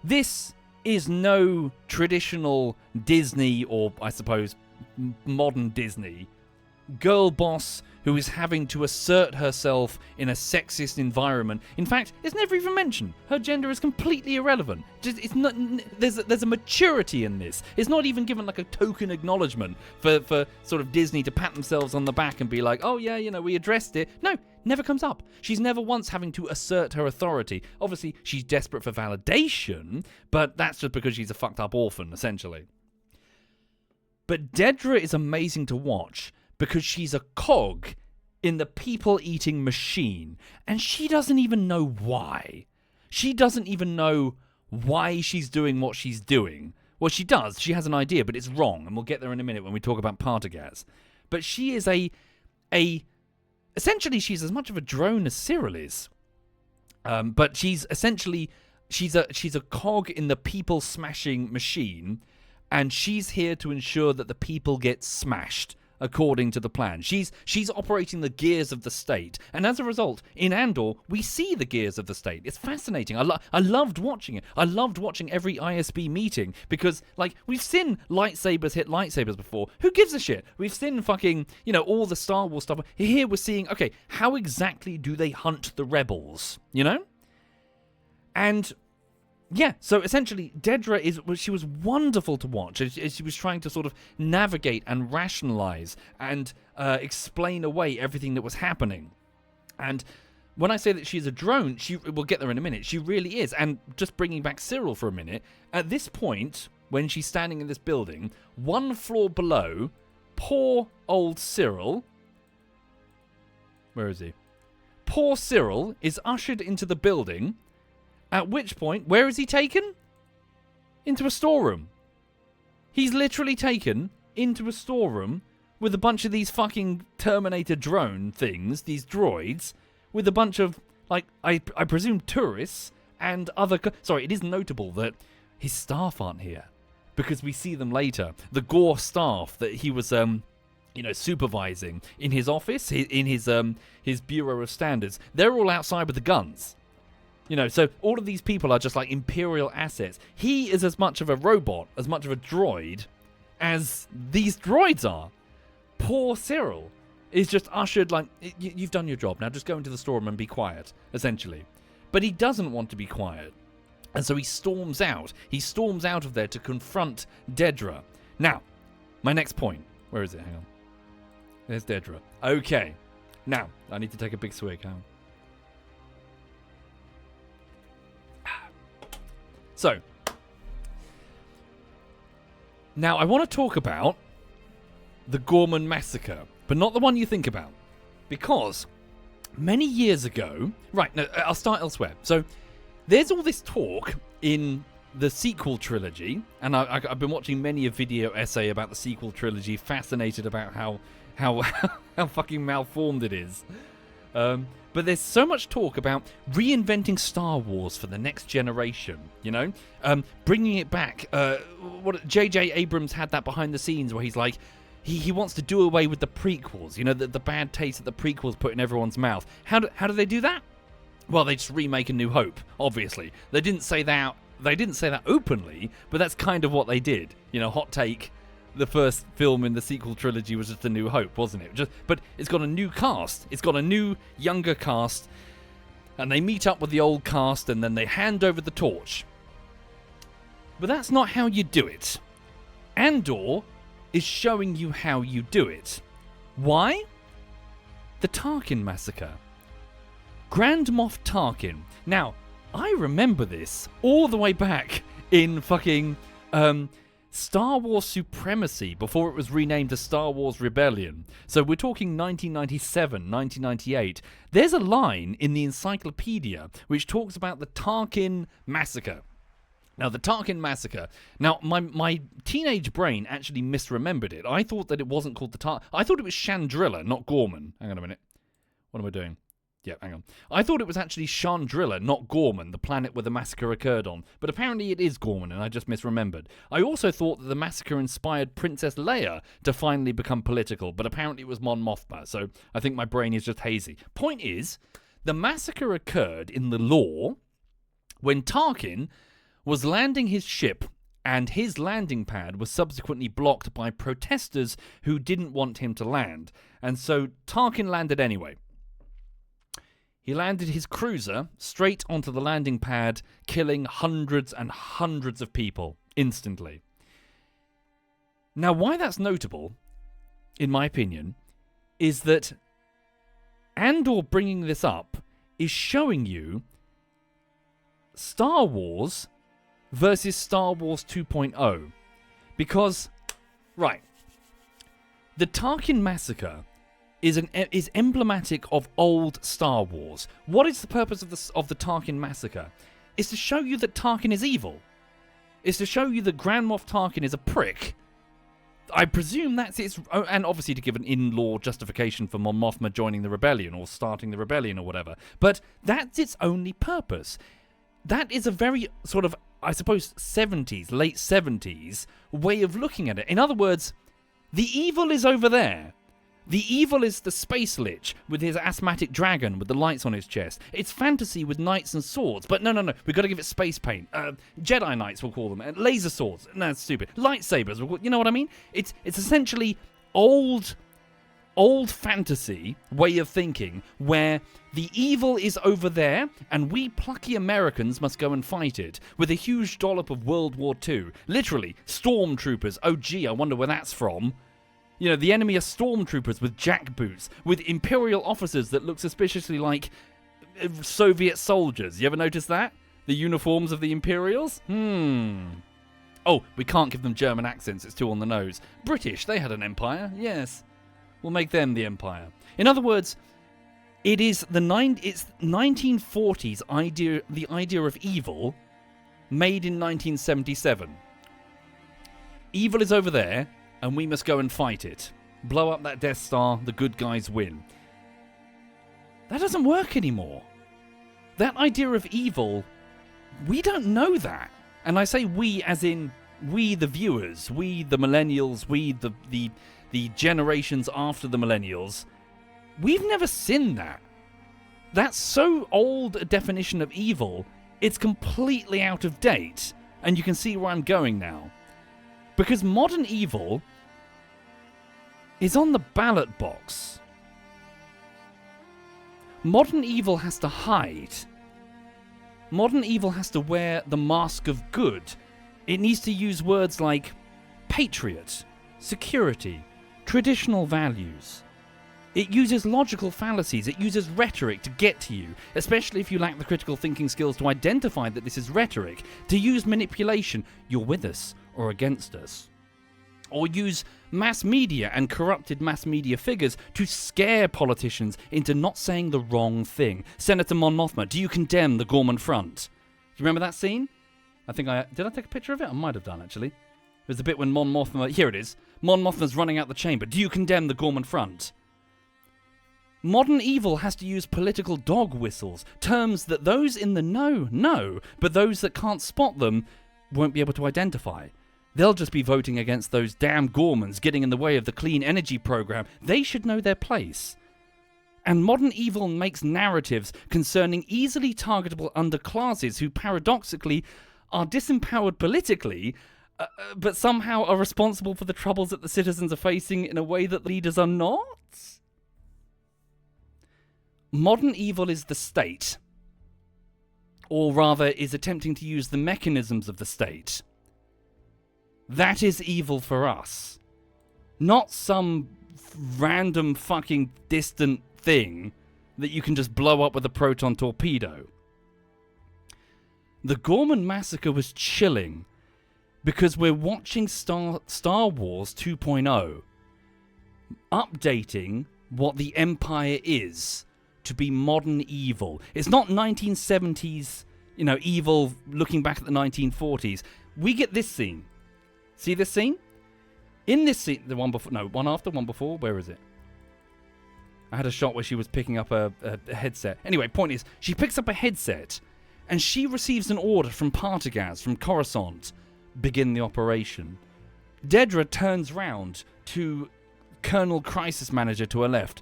This is no traditional Disney, or I suppose modern Disney, girl boss who is having to assert herself in a sexist environment. In fact, it's never even mentioned. Her gender is completely irrelevant. It's not. There's a maturity in this. It's not even given like a token acknowledgement for sort of Disney to pat themselves on the back and be like, oh yeah, we addressed it. No, never comes up. She's never once having to assert her authority. Obviously, she's desperate for validation, but that's just because she's a fucked up orphan, essentially. But Dedra is amazing to watch because she's a cog in the people-eating machine, and she doesn't even know why. She doesn't even know why she's doing what she's doing. Well, she does. She has an idea, but it's wrong, and we'll get there in a minute when we talk about Partagaz. But she is essentially, she's as much of a drone as Cyril is. But she's essentially, she's a cog in the people-smashing machine, and she's here to ensure that the people get smashed according to the plan. She's operating the gears of the state, and as a result, in Andor, we see the gears of the state. It's fascinating. I loved watching it. I loved watching every ISB meeting because, like, we've seen lightsabers hit lightsabers before. Who gives a shit? We've seen fucking, all the Star Wars stuff. Here we're seeing, okay, how exactly do they hunt the rebels? And Yeah, so essentially, Dedra she was wonderful to watch as she was trying to sort of navigate and rationalize and explain away everything that was happening. And when I say that she's a drone, we'll get there in a minute, she really is. And just bringing back Cyril for a minute, at this point, when she's standing in this building, one floor below, poor old Cyril, where is he? Poor Cyril is ushered into the building. At which point, where is he taken? Into a storeroom. He's literally taken into a storeroom with a bunch of these fucking Terminator drone things, these droids, with a bunch of, like, I presume tourists and other... Sorry, it is notable that his staff aren't here, because we see them later. The Gore staff that he was, supervising in his office, in his Bureau of Standards, they're all outside with the guns. So all of these people are just like Imperial assets. He is as much of a robot, as much of a droid, as these droids are. Poor Cyril is just ushered like, you've done your job, now just go into the storeroom and be quiet, essentially. But he doesn't want to be quiet. And so he storms out. He storms out of there to confront Dedra. Now, my next point. Where is it? Hang on. There's Dedra. Okay. Now, I need to take a big swig. Hang on. So, now I want to talk about the Ghorman massacre, but not the one you think about. Because many years ago... Right, no, I'll start elsewhere. So, there's all this talk in the sequel trilogy, and I've been watching many a video essay about the sequel trilogy, fascinated about how fucking malformed it is. But there's so much talk about reinventing Star Wars for the next generation, bringing it back. What J.J. Abrams had that behind the scenes where he's like, he wants to do away with the prequels, the bad taste that the prequels put in everyone's mouth. How do they do that? Well, they just remake A New Hope, obviously. They didn't say that openly, but that's kind of what they did. Hot take. The first film in the sequel trilogy was just A New Hope, wasn't it? But it's got a new cast. It's got a new, younger cast. And they meet up with the old cast and then they hand over the torch. But that's not how you do it. Andor is showing you how you do it. Why? The Tarkin Massacre. Grand Moff Tarkin. Now, I remember this all the way back in fucking... Star Wars Supremacy, before it was renamed to Star Wars Rebellion. So we're talking 1997, 1998. There's a line in the encyclopedia which talks about the Tarkin Massacre. Now, the Tarkin Massacre. Now, my teenage brain actually misremembered it. I thought that it wasn't called the Tarkin. I thought it was Chandrilla, not Ghorman. Hang on a minute. What am I doing? Yeah, hang on. I thought it was actually Chandrilla, not Ghorman, the planet where the massacre occurred on. But apparently it is Ghorman, and I just misremembered. I also thought that the massacre inspired Princess Leia to finally become political, but apparently it was Mon Mothma, so I think my brain is just hazy. Point is, the massacre occurred in the lore when Tarkin was landing his ship, and his landing pad was subsequently blocked by protesters who didn't want him to land. And so Tarkin landed anyway. He landed his cruiser straight onto the landing pad, killing hundreds and hundreds of people instantly. Now, why that's notable, in my opinion, is that Andor bringing this up is showing you Star Wars versus Star Wars 2.0. Because, right, the Tarkin Massacre is emblematic of old Star Wars. What is the purpose of the Tarkin Massacre? It's to show you that Tarkin is evil. It's to show you that Grand Moff Tarkin is a prick. I presume that's its... And obviously to give an in-law justification for Mon Mothma joining the rebellion or starting the rebellion or whatever. But that's its only purpose. That is a very sort of, I suppose, 70s, late 70s way of looking at it. In other words, the evil is over there. The evil is the space lich with his asthmatic dragon with the lights on his chest. It's fantasy with knights and swords, but no, we've got to give it space paint. Jedi Knights, we'll call them. Laser swords. No, that's stupid. Lightsabers, you know what I mean? It's essentially old old fantasy way of thinking where the evil is over there and we plucky Americans must go and fight it with a huge dollop of World War II. Literally, stormtroopers. Oh gee, I wonder where that's from. You know, the enemy are stormtroopers with jackboots, with imperial officers that look suspiciously like Soviet soldiers. You ever notice that? The uniforms of the Imperials? Oh, we can't give them German accents, it's too on the nose. British, they had an empire, yes. We'll make them the empire. In other words, it's 1940s idea, the idea of evil, made in 1977. Evil is over there, and we must go and fight it. Blow up that Death Star, the good guys win. That doesn't work anymore. That idea of evil, we don't know that. And I say we as in we the viewers, we the millennials, we the generations after the millennials. We've never seen that. That's so old a definition of evil, it's completely out of date. And you can see where I'm going now. Because modern evil is on the ballot box. Modern evil has to hide. Modern evil has to wear the mask of good. It needs to use words like patriot, security, traditional values. It uses logical fallacies. It uses rhetoric to get to you, especially if you lack the critical thinking skills to identify that this is rhetoric. To use manipulation, you're with us or against us. Or use mass media and corrupted mass media figures to scare politicians into not saying the wrong thing. Senator Mon Mothma, do you condemn the Gorman Front? Do you remember that scene? Did I take a picture of it? I might have done, actually. It was the bit when Mon Mothma, here it is. Mon Mothma's running out the chamber. Do you condemn the Gorman Front? Modern evil has to use political dog whistles, terms that those in the know, but those that can't spot them won't be able to identify. They'll just be voting against those damn Gormans getting in the way of the clean energy program. They should know their place. And modern evil makes narratives concerning easily targetable underclasses who paradoxically are disempowered politically, but somehow are responsible for the troubles that the citizens are facing in a way that leaders are not. Modern evil is the state, or rather is attempting to use the mechanisms of the state. That is evil for us. Not some random fucking distant thing that you can just blow up with a proton torpedo. The Gorman Massacre was chilling because we're watching Star Wars 2.0 updating what the Empire is to be modern evil. It's not 1970s, evil looking back at the 1940s. We get this scene. See this scene? In this scene, the one before, no, one after, one before, where is it? I had a shot where she was picking up a headset. Anyway, point is, she picks up a headset, and she receives an order from Partagaz, from Coruscant, begin the operation. Dedra turns round to Colonel Crisis Manager to her left.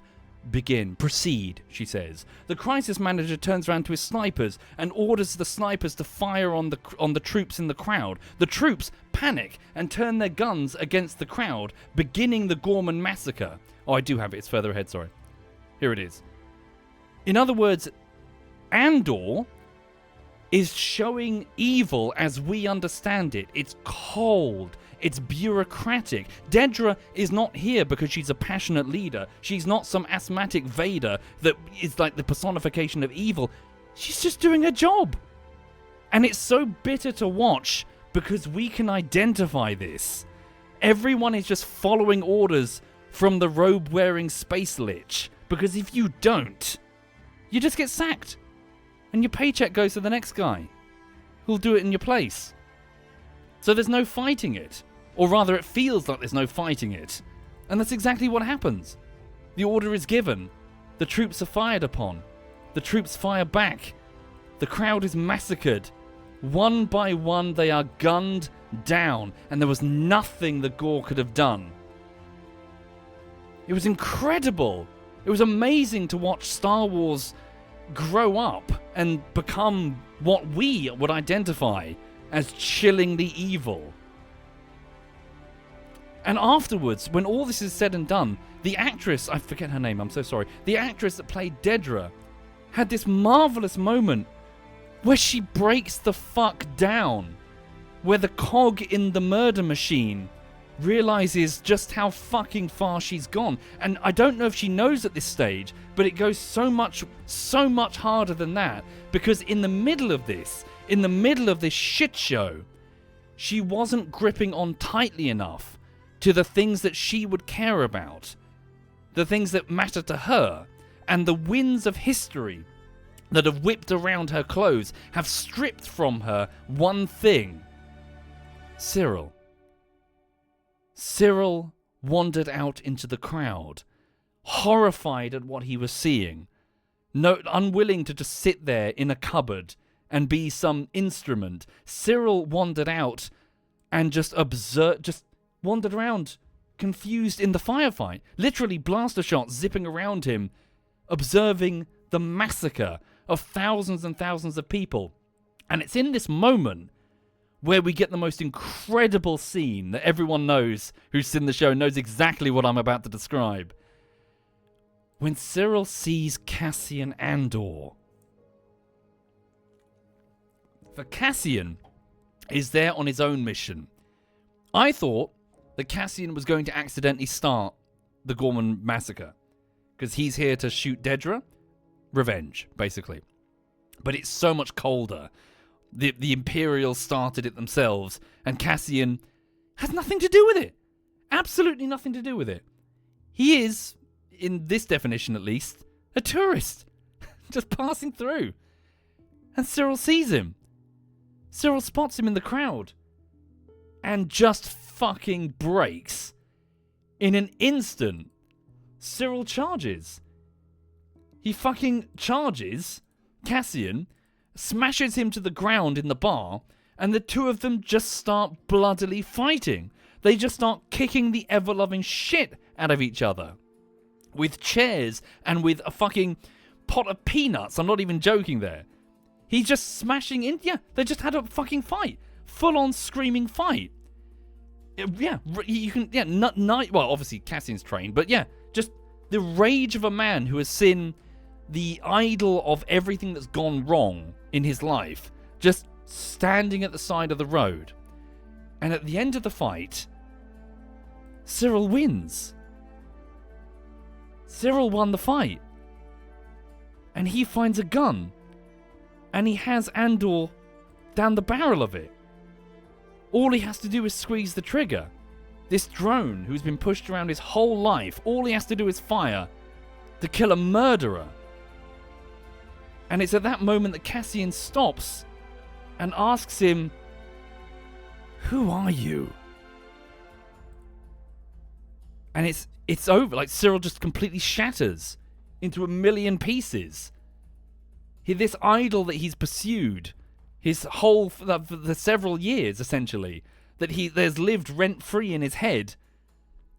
Begin. Proceed, she says. The Crisis Manager turns around to his snipers and orders the snipers to fire on the troops in the crowd. The troops panic and turn their guns against the crowd, beginning the Gorman Massacre. Oh, I do have it. It's further ahead, sorry. Here it is. In other words, Andor is showing evil as we understand it. It's cold. It's bureaucratic. Dedra is not here because she's a passionate leader. She's not some asthmatic Vader that is like the personification of evil. She's just doing her job. And it's so bitter to watch because we can identify this. Everyone is just following orders from the robe-wearing space lich. Because if you don't, you just get sacked. And your paycheck goes to the next guy who'll do it in your place. So there's no fighting it. Or rather, it feels like there's no fighting it. And that's exactly what happens. The order is given. The troops are fired upon. The troops fire back. The crowd is massacred. One by one, they are gunned down. And there was nothing the Gore could have done. It was incredible. It was amazing to watch Star Wars grow up and become what we would identify as chillingly evil. And afterwards, when all this is said and done, the actress, I forget her name, I'm so sorry, the actress that played Dedra had this marvelous moment where she breaks the fuck down, where the cog in the murder machine realizes just how fucking far she's gone. And I don't know if she knows at this stage, but it goes so much harder than that, because in the middle of this shit show, she wasn't gripping on tightly enough to the things that she would care about, the things that matter to her, and the winds of history that have whipped around her clothes have stripped from her one thing: Cyril. Cyril wandered out into the crowd, horrified at what he was seeing, unwilling to just sit there in a cupboard and be some instrument. Cyril wandered out and just wandered around, confused in the firefight. Literally blaster shots zipping around him, observing the massacre of thousands and thousands of people. And it's in this moment where we get the most incredible scene that everyone knows who's seen the show, knows exactly what I'm about to describe. When Cyril sees Cassian Andor. For Cassian is there on his own mission. I thought that Cassian was going to accidentally start the Gorman massacre, because he's here to shoot Dedra. Revenge, basically. But it's so much colder. The Imperials started it themselves, and Cassian has nothing to do with it. Absolutely nothing to do with it. He is, in this definition at least, a tourist. Just passing through. And Cyril sees him. Cyril spots him in the crowd. And just fucking breaks. In an instant, Cyril charges. He fucking charges Cassian, smashes him to the ground in the bar, and the two of them just start bloodily fighting. They just start kicking the ever-loving shit out of each other. With chairs and with a fucking pot of peanuts. I'm not even joking there. He's just smashing in. Yeah, they just had a fucking fight. Full-on screaming fight. Yeah, you can, yeah, well, obviously Cassian's trained, but yeah, just the rage of a man who has seen the idol of everything that's gone wrong in his life, just standing at the side of the road. And at the end of the fight, Cyril wins. Cyril won the fight. And he finds a gun. And he has Andor down the barrel of it. All he has to do is squeeze the trigger. This drone who's been pushed around his whole life, all he has to do is fire to kill a murderer. And it's at that moment that Cassian stops and asks him, "Who are you?" And it's over. Like, Cyril just completely shatters into a million pieces. This idol that he's pursued his whole, for the several years, essentially, that there's lived rent-free in his head,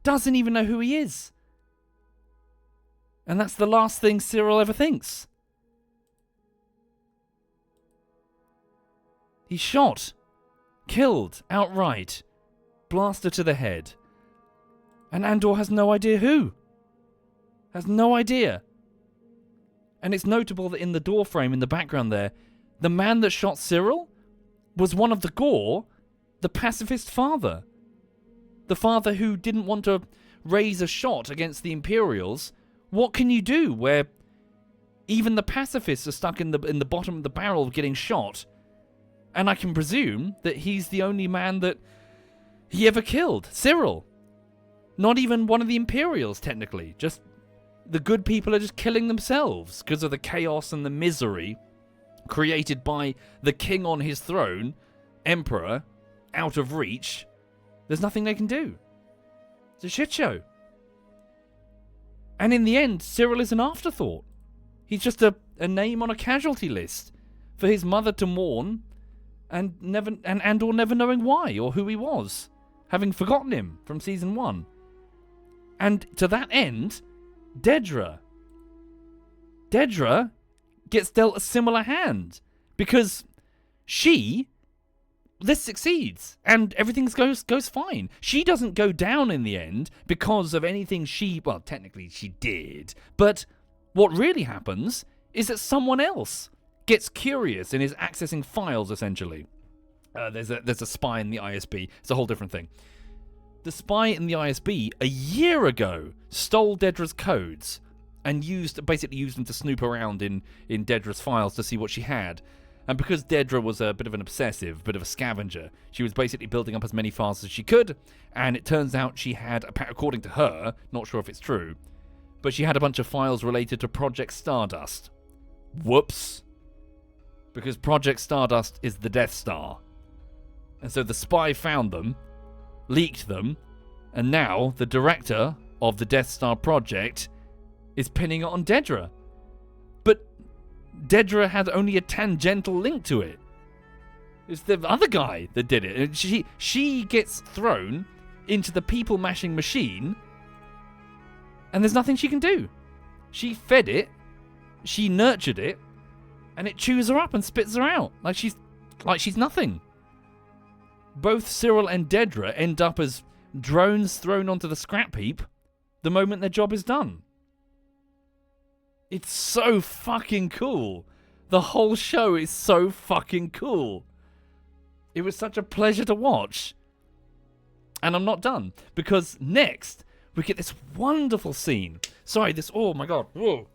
doesn't even know who he is. And that's the last thing Cyril ever thinks. He's shot, killed outright, blaster to the head. And Andor has no idea who. Has no idea. And it's notable that in the door frame in the background there, the man that shot Cyril was one of the Gore, the pacifist father. The father who didn't want to raise a shot against the Imperials. What can you do where even the pacifists are stuck in the bottom of the barrel getting shot? And I can presume that he's the only man that he ever killed. Cyril. Not even one of the Imperials, technically. Just the good people are just killing themselves because of the chaos and the misery created by the king on his throne, Emperor, out of reach. There's nothing they can do. It's a shit show. And in the end, Cyril is an afterthought. He's just a name on a casualty list for his mother to mourn, and Andor never knowing why or who he was, having forgotten him from season 1. And to that end, Dedra gets dealt a similar hand, because she this succeeds, and everything goes fine. She doesn't go down in the end because of anything well, technically she did, but what really happens is that someone else gets curious and is accessing files, essentially. There's a spy in the ISB. It's a whole different thing. The spy in the ISB, a year ago, stole Dedra's codes and basically used them to snoop around in Dedra's files to see what she had. And because Dedra was a bit of an obsessive, bit of a scavenger, she was basically building up as many files as she could, and it turns out she had, according to her, not sure if it's true, but she had a bunch of files related to Project Stardust. Whoops. Because Project Stardust is the Death Star. And so the spy found them, leaked them, and now the director of the Death Star project is pinning it on Dedra. But Dedra had only a tangential link to it. It's the other guy that did it. She gets thrown into the people-mashing machine, and there's nothing she can do. She fed it, she nurtured it, and it chews her up and spits her out like she's nothing. Both Cyril and Dedra end up as drones thrown onto the scrap heap the moment their job is done. It's so fucking cool. The whole show is so fucking cool. It was such a pleasure to watch. And I'm not done, because next we get this wonderful scene. Oh my god. Whoa.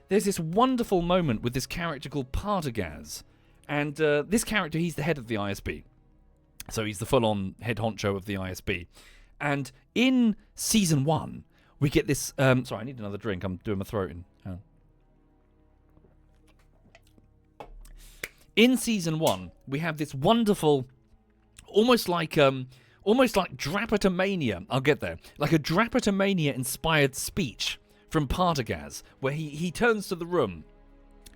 There's this wonderful moment with this character called Partagaz. And this character, he's the head of the ISB. So he's the full-on head honcho of the ISB. And in Season 1, we get this... sorry, I need another drink. I'm doing my throat in. In Season 1, we have this wonderful... Almost like Drapetomania. I'll get there. Like a Drapetomania-inspired speech from Partagaz, where he turns to the room,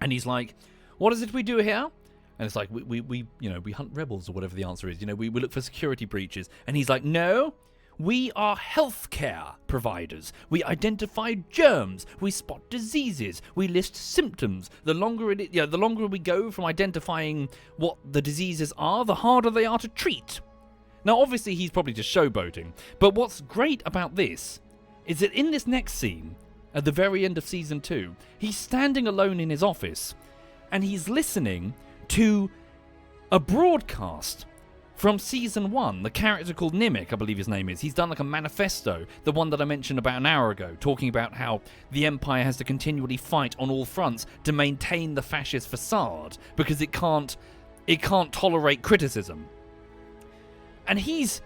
and he's like, what is it we do here? And it's like, we hunt rebels, or whatever the answer is. We look for security breaches. And he's like, no, we are healthcare providers. We identify germs. We spot diseases. We list symptoms. The longer we go from identifying what the diseases are, the harder they are to treat. Now, obviously, he's probably just showboating. But what's great about this is that in this next scene, at the very end of Season 2, he's standing alone in his office, and he's listening to a broadcast from Season 1, the character called Nimic, I believe his name is. He's done like a manifesto, the one that I mentioned about an hour ago, talking about how the Empire has to continually fight on all fronts to maintain the fascist facade, because it can't tolerate criticism. And he's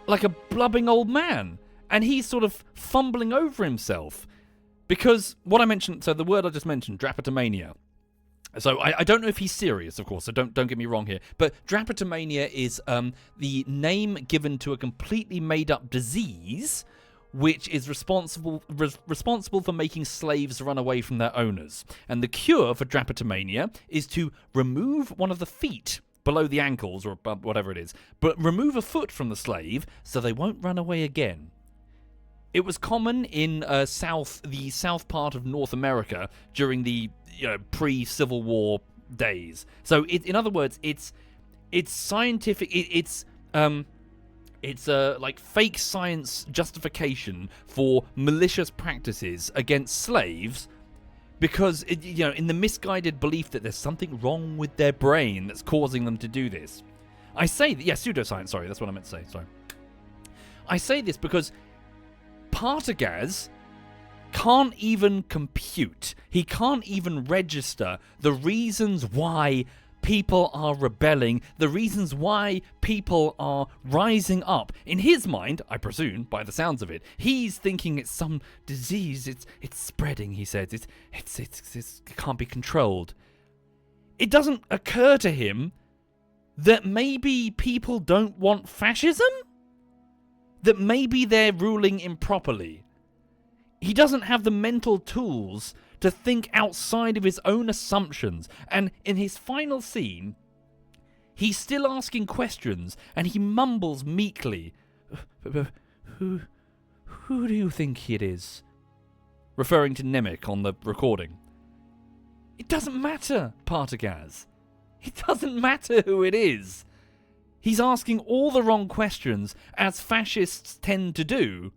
like a blubbing old man, and he's sort of fumbling over himself, because what I mentioned, so the word I just mentioned, Drapetomania. So I don't know if he's serious, of course, so don't get me wrong here. But Drapetomania is the name given to a completely made-up disease which is responsible for making slaves run away from their owners. And the cure for Drapetomania is to remove one of the feet below the ankles, or whatever it is, but remove a foot from the slave so they won't run away again. It was common in the south part of North America during the pre-Civil War days. So, in other words, it's scientific. It's like fake science justification for malicious practices against slaves, because in the misguided belief that there's something wrong with their brain that's causing them to do this. I say that, pseudoscience. Sorry, that's what I meant to say. Sorry. I say this because Partagaz can't even compute. He can't even register the reasons why people are rebelling, the reasons why people are rising up. In his mind, I presume, by the sounds of it, he's thinking it's some disease. It's spreading. He says it can't be controlled. It doesn't occur to him that maybe people don't want fascism. That maybe they're ruling improperly. He doesn't have the mental tools to think outside of his own assumptions. And in his final scene, he's still asking questions, and he mumbles meekly, Who do you think it is? Referring to Nimic on the recording. It doesn't matter, Partagaz. It doesn't matter who it is. He's asking all the wrong questions, as fascists tend to do,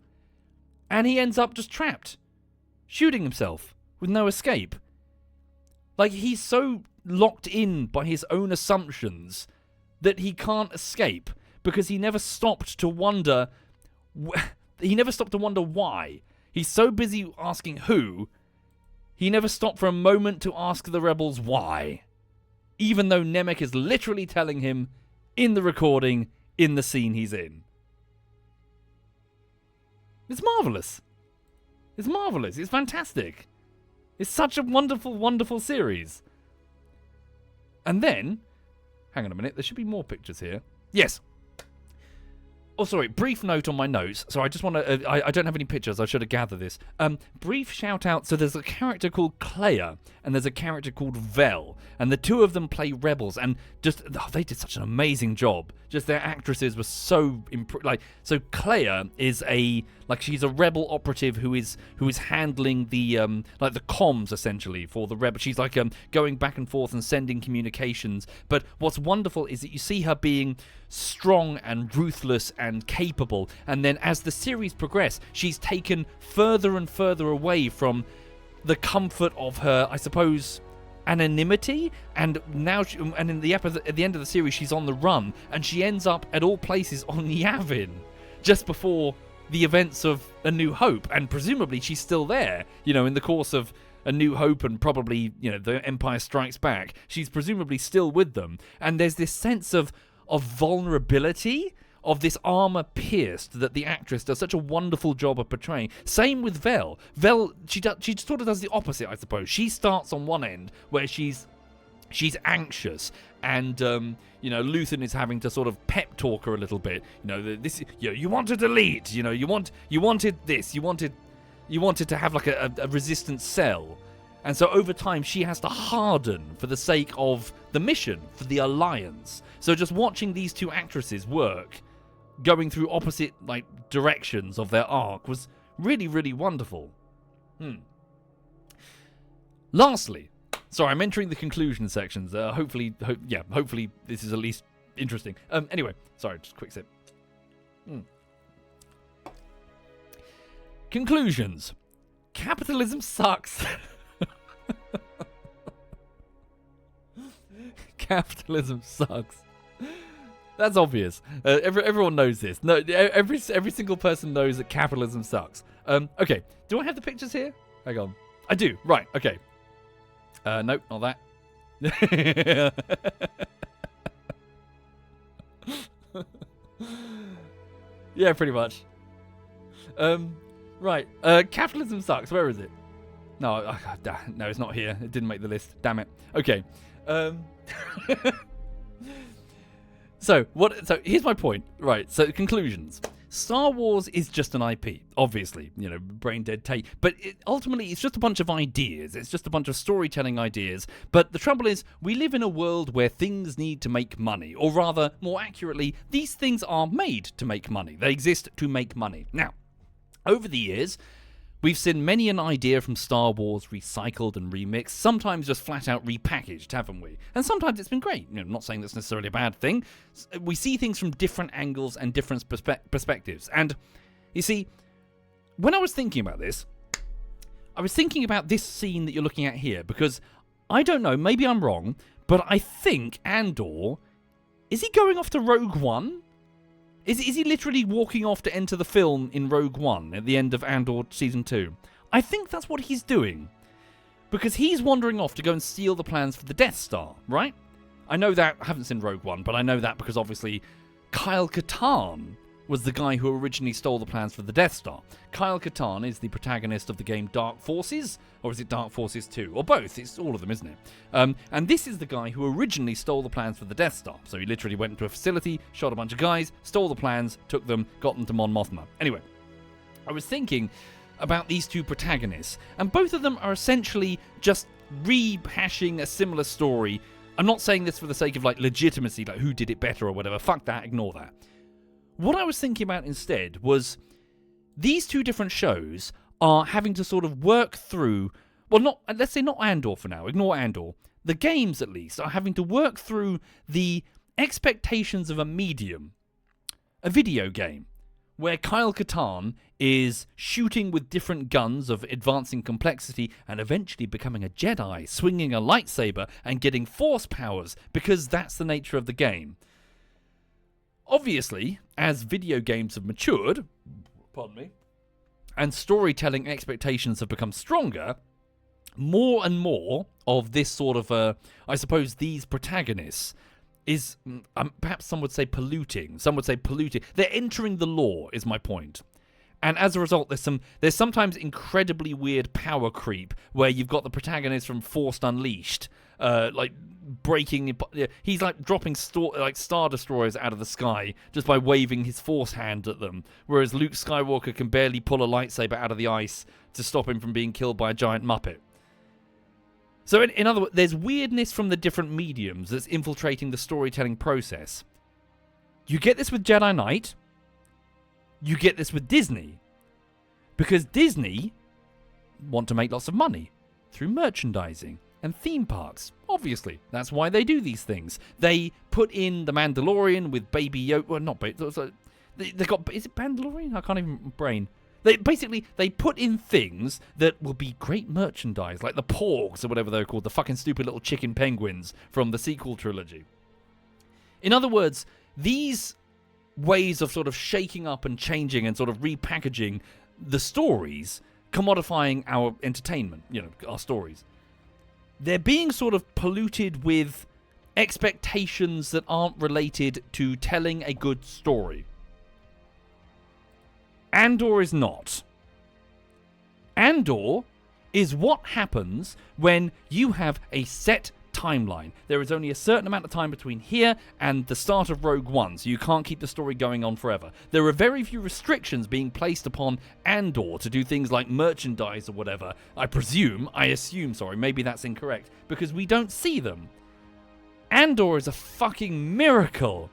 and he ends up just trapped, shooting himself with no escape. Like, he's so locked in by his own assumptions that he can't escape because he never stopped to wonder. He never stopped to wonder why. He's so busy asking who, he never stopped for a moment to ask the rebels why. Even though Nemec is literally telling him in the recording, in the scene he's in. It's marvellous. It's marvellous. It's fantastic. It's such a wonderful, wonderful series. And then, hang on a minute, there should be more pictures here. Yes. Oh, sorry, brief note on my notes. So I just want to, I don't have any pictures, I should have gathered this. Brief shout out, so there's a character called Clea, and there's a character called Vel, and the two of them play rebels, and just, they did such an amazing job. Just their actresses were so, so Clea is she's a rebel operative who is handling the, the comms, essentially, for the rebel. She's going back and forth and sending communications, but what's wonderful is that you see her being strong and ruthless and capable, and then as the series progresses, she's taken further and further away from the comfort of her, I suppose, anonymity, and now at the end of the series, she's on the run, and she ends up at all places on Yavin just before the events of A New Hope, and presumably she's still there, in the course of A New Hope and probably, The Empire Strikes Back. She's presumably still with them, and there's this sense of vulnerability, of this armor pierced, that the actress does such a wonderful job of portraying. Same with Vel. Vel, she sort of does the opposite, I suppose. She starts on one end where she's anxious, and Luthen is having to sort of pep talk her a little bit. You wanted to lead. You wanted this. You wanted to have like a resistance cell. And so over time, she has to harden for the sake of the mission, for the Alliance. So just watching these two actresses work, going through opposite directions of their arc, was really, really wonderful. Lastly, sorry, I'm entering the conclusion sections. Hopefully this is at least interesting. Anyway, sorry, just a quick sip. Conclusions. Capitalism sucks. Capitalism sucks. That's obvious. Everyone knows this. No, every single person knows that capitalism sucks. Okay, do I have the pictures here? Hang on. I do. Right. Okay. Nope, not that. Yeah, pretty much. Right. Capitalism sucks. Where is it? No, no, it's not here. It didn't make the list. Damn it. Okay. So here's my point. Right. So conclusions. Star Wars is just an IP, obviously, brain dead tape. But ultimately, it's just a bunch of ideas. It's just a bunch of storytelling ideas. But the trouble is, we live in a world where things need to make money. Or rather, more accurately, these things are made to make money. They exist to make money. Now, over the years, we've seen many an idea from Star Wars recycled and remixed, sometimes just flat out repackaged, haven't we? And sometimes it's been great. I'm not saying that's necessarily a bad thing. We see things from different angles and different perspectives. And you see, when I was thinking about this, I was thinking about this scene that you're looking at here, because I don't know, maybe I'm wrong, but I think Andor, is he going off to Rogue One? Is he literally walking off to enter the film in Rogue One at the end of Andor Season 2? I think that's what he's doing. Because he's wandering off to go and steal the plans for the Death Star, right? I know that, I haven't seen Rogue One, but I know that because obviously Kyle Katarn was the guy who originally stole the plans for the Death Star. Kyle Katarn is the protagonist of the game Dark Forces, or is it Dark Forces 2? Or both, it's all of them, isn't it? And this is the guy who originally stole the plans for the Death Star. So he literally went into a facility, shot a bunch of guys, stole the plans, took them, got them to Mon Mothma. Anyway, I was thinking about these two protagonists, and both of them are essentially just rehashing a similar story. I'm not saying this for the sake of legitimacy, who did it better or whatever. Fuck that, ignore that. What I was thinking about instead was these two different shows are having to sort of work through, let's say not Andor for now, ignore Andor. The games, at least, are having to work through the expectations of a medium, a video game, where Kyle Katarn is shooting with different guns of advancing complexity and eventually becoming a Jedi, swinging a lightsaber and getting force powers, because that's the nature of the game. Obviously, as video games have matured, and storytelling expectations have become stronger, more and more of this sort of, I suppose, these protagonists is, perhaps some would say polluting. Some would say polluting. They're entering the lore, is my point. And as a result, there's sometimes incredibly weird power creep where you've got the protagonist from Force Unleashed, like breaking. He's like dropping Star Destroyers out of the sky just by waving his Force hand at them, whereas Luke Skywalker can barely pull a lightsaber out of the ice to stop him from being killed by a giant Muppet. So in other words, there's weirdness from the different mediums that's infiltrating the storytelling process. You get this with Jedi Knight. You get this with Disney. Because Disney want to make lots of money through merchandising and theme parks. Obviously, that's why they do these things. They put in The Mandalorian with Baby Yoda. Well, not Baby. They got. Is it Mandalorian? I can't even brain. They put in things that will be great merchandise, like the Porgs or whatever they're called, the fucking stupid little chicken penguins from the sequel trilogy. In other words, these ways of sort of shaking up and changing and sort of repackaging the stories, commodifying our entertainment, our stories, they're being sort of polluted with expectations that aren't related to telling a good story. Andor is not. Andor is what happens when you have a set timeline. There is only a certain amount of time between here and the start of Rogue One, so you can't keep the story going on forever. There are very few restrictions being placed upon Andor to do things like merchandise or whatever. I assume, maybe that's incorrect, because we don't see them. Andor is a fucking miracle.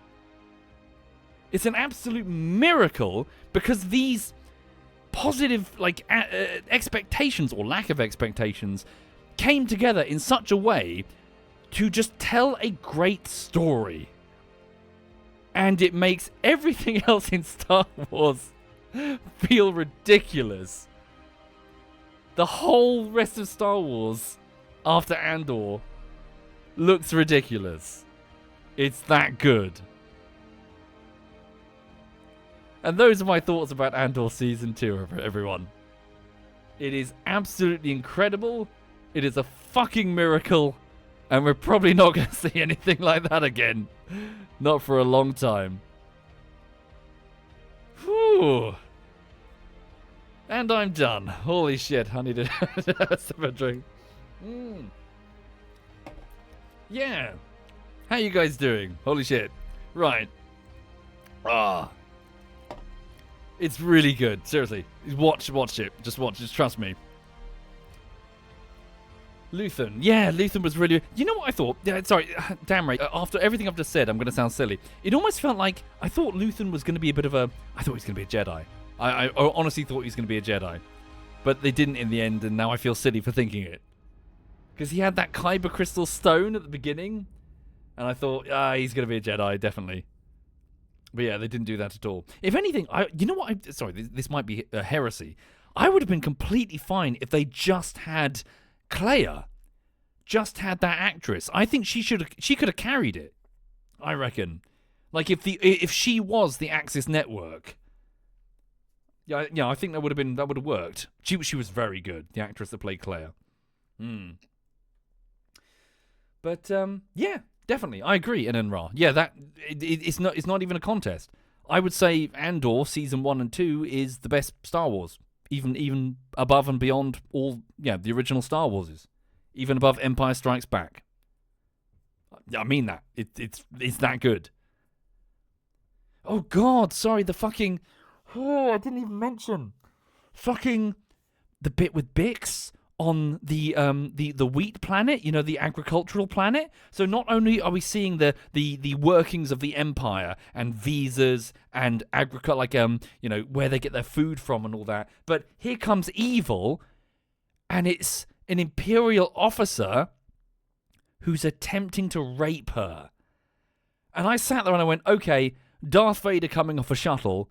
It's an absolute miracle because these positive expectations or lack of expectations came together in such a way to just tell a great story. And it makes everything else in Star Wars feel ridiculous. The whole rest of Star Wars after Andor looks ridiculous. It's that good. And those are my thoughts about Andor Season 2, everyone. It is absolutely incredible. It is a fucking miracle. And we're probably not going to see anything like that again. Not for a long time. Whew. And I'm done. Holy shit, I need to have a drink. Yeah. How you guys doing? Holy shit. Right. It's really good. Seriously. Watch it. Just watch. Just trust me. Luthen. Yeah, Luthen was really... You know what I thought? Yeah, sorry, damn right. After everything I've just said, I'm going to sound silly. It almost felt like I thought Luthen was going to be a bit of a... I thought he was going to be a Jedi. I honestly thought he was going to be a Jedi. But they didn't in the end, and now I feel silly for thinking it. Because he had that Kyber crystal stone at the beginning. And I thought, he's going to be a Jedi, definitely. But yeah, they didn't do that at all. If anything, you know what? Sorry, this might be a heresy. I would have been completely fine if they just had Clea. Just had that actress. I think she could have carried it. I reckon. Like if she was the Axis network. Yeah, I think that would have worked. She was very good, the actress that played Clea. But yeah, definitely, I agree. Inan Ra. Yeah, it's not even a contest. I would say Andor season 1 and 2 is the best Star Wars, even above and beyond all the original Star Warses, even above Empire Strikes Back. I mean that it's that good. Oh God, sorry, the fucking. Oh, I didn't even mention fucking the bit with Bix on the wheat planet, the agricultural planet. So not only are we seeing the workings of the Empire and visas and agriculture, where they get their food from and all that, but here comes evil, and it's an Imperial officer who's attempting to rape her. And I sat there and I went, okay, Darth Vader coming off a shuttle,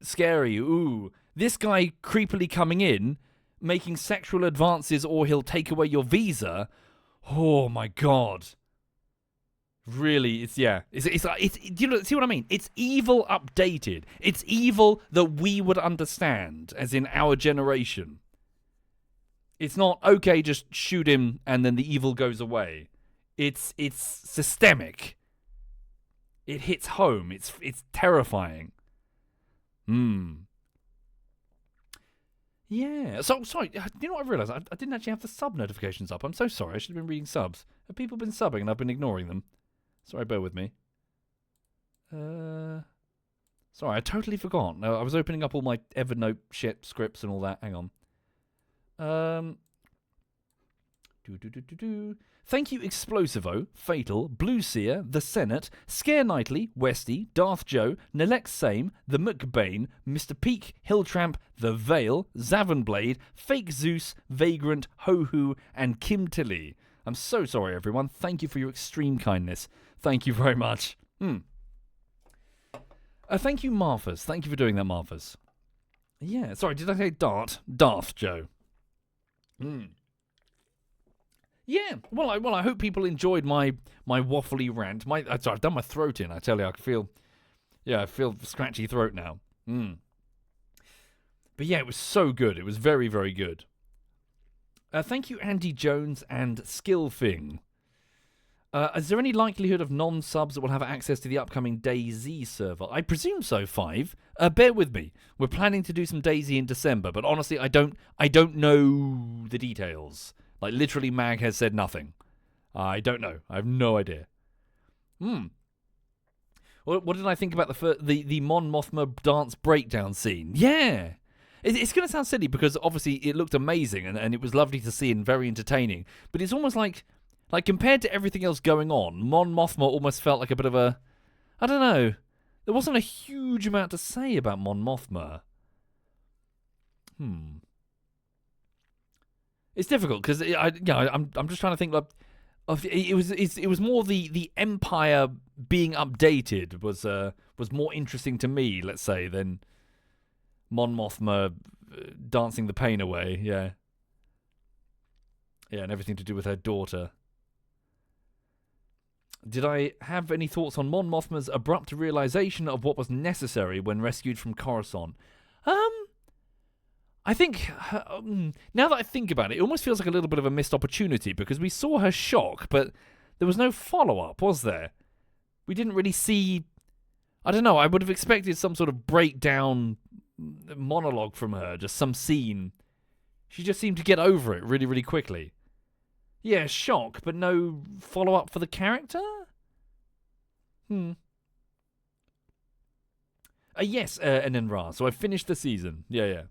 scary, ooh. This guy creepily coming in, making sexual advances or he'll take away your visa. Oh my God. Really, it's do you see what I mean? It's evil updated. It's evil that we would understand, as in our generation. It's not, okay, just shoot him and then the evil goes away. It's systemic. It hits home. It's terrifying. Yeah. So, sorry, you know what I realised? I didn't actually have the sub notifications up. I'm so sorry. I should have been reading subs. Have people been subbing and I've been ignoring them? Sorry, bear with me. Sorry, I totally forgot. No, I was opening up all my Evernote shit, scripts and all that. Hang on. Thank you, Explosivo, Fatal, Blue Seer, The Senate, Scare Knightley, Westy, Darth Joe, Nelex Same, The McBain, Mr. Peak, Hilltramp, The Veil, Zavonblade, Fake Zeus, Vagrant, Ho-Hu, and Kim Tilly. I'm so sorry, everyone. Thank you for your extreme kindness. Thank you very much. Thank you, Marthas. Thank you for doing that, Marthas. Yeah, sorry, did I say Darth? Darth Joe. Yeah, well, I hope people enjoyed my waffly rant. Sorry, I've done my throat in. I tell you, I feel scratchy throat now. But yeah, it was so good. It was very, very good. Thank you, Andy Jones and Skillfing. Is there any likelihood of non-subs that will have access to the upcoming DayZ server? I presume so, 5. Bear with me. We're planning to do some DayZ in December, but honestly, I don't know the details. Like, literally, Mag has said nothing. I don't know. I have no idea. What did I think about the Mon Mothma dance breakdown scene? Yeah! It's going to sound silly because, obviously, it looked amazing and it was lovely to see and very entertaining. But it's almost like compared to everything else going on, Mon Mothma almost felt like a bit of a... I don't know. There wasn't a huge amount to say about Mon Mothma. It's difficult because I'm just trying to think like it was more the Empire being updated was more interesting to me, let's say, than Mon Mothma dancing the pain away. Yeah, and everything to do with her daughter. Did I have any thoughts on Mon Mothma's abrupt realization of what was necessary when rescued from Coruscant? I think, now that I think about it, it almost feels like a little bit of a missed opportunity because we saw her shock, but there was no follow-up, was there? We didn't really see... I don't know, I would have expected some sort of breakdown monologue from her, just some scene. She just seemed to get over it really, really quickly. Yeah, shock, but no follow-up for the character? Yes, and then Ra. So I finished the season. Yeah.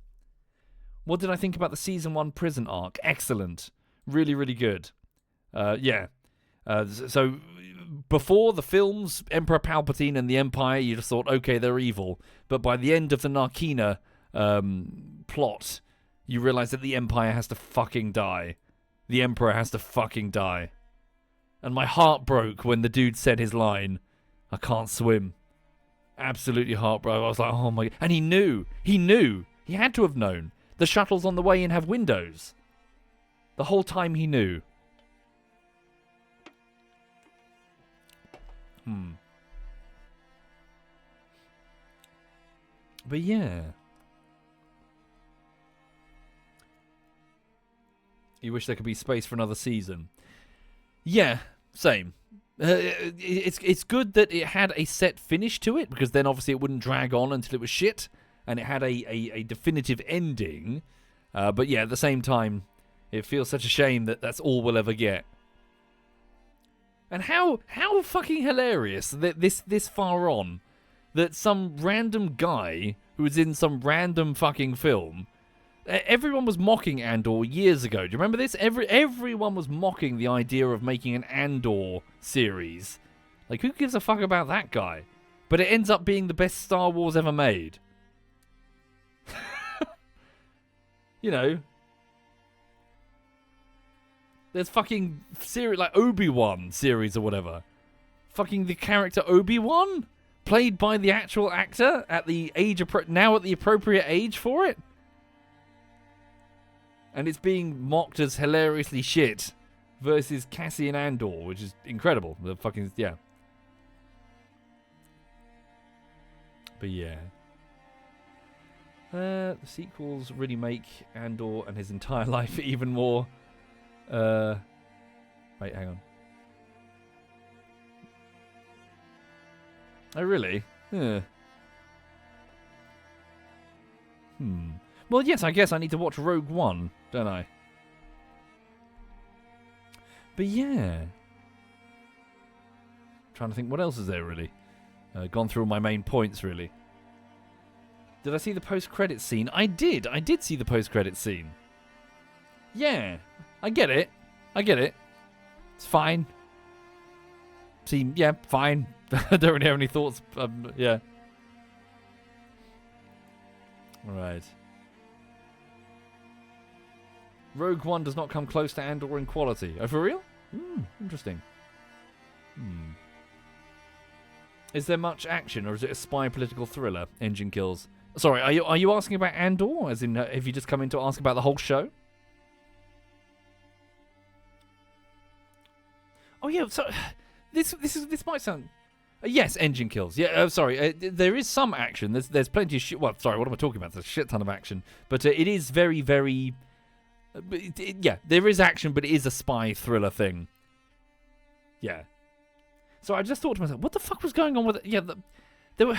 What did I think about the Season 1 prison arc? Excellent. Really, really good. So before the films, Emperor Palpatine and the Empire, you just thought, okay, they're evil. But by the end of the Narkina plot, you realize that the Empire has to fucking die. The Emperor has to fucking die. And my heart broke when the dude said his line, I can't swim. Absolutely heartbroken. I was like, oh my... And he knew. He had to have known. The shuttle's on the way and have windows. The whole time he knew. But yeah. You wish there could be space for another season. Yeah, same. It's good that it had a set finish to it, because then obviously it wouldn't drag on until it was shit. And it had a definitive ending. But yeah, at the same time, it feels such a shame that that's all we'll ever get. And how fucking hilarious that this far on, that some random guy who was in some random fucking film, everyone was mocking Andor years ago. Do you remember this? Everyone was mocking the idea of making an Andor series. Like, who gives a fuck about that guy? But it ends up being the best Star Wars ever made. You know, there's fucking series like Obi-Wan series or whatever. fucking the character Obi-Wan, played by the actual actor at the age now at the appropriate age for it, and it's being mocked as hilariously shit versus Cassian Andor, which is incredible. The fucking yeah. But yeah. The sequels really make Andor and his entire life even more. Wait, hang on. Oh, really? Well, yes, I guess I need to watch Rogue One, don't I? But yeah. Trying to think what else is there, really. Gone through all my main points, really. Did I see the post-credits scene? I did. I did see the post-credits scene. Yeah. I get it. It's fine. See, yeah, fine. I don't really have any thoughts. Yeah. Alright. Rogue One does not come close to Andor in quality. Oh, for real? Interesting. Is there much action, or is it a spy political thriller? Engine kills. Sorry, are you asking about Andor? As in, have you just come in to ask about the whole show? Oh yeah, so this might sound. Yes, engine kills. Yeah, sorry. There is some action. There's plenty of shit. Well, sorry, what am I talking about? There's a shit ton of action, but it is very, very. Yeah, there is action, but it is a spy thriller thing. Yeah. So I just thought to myself, what the fuck was going on with it? Yeah, there were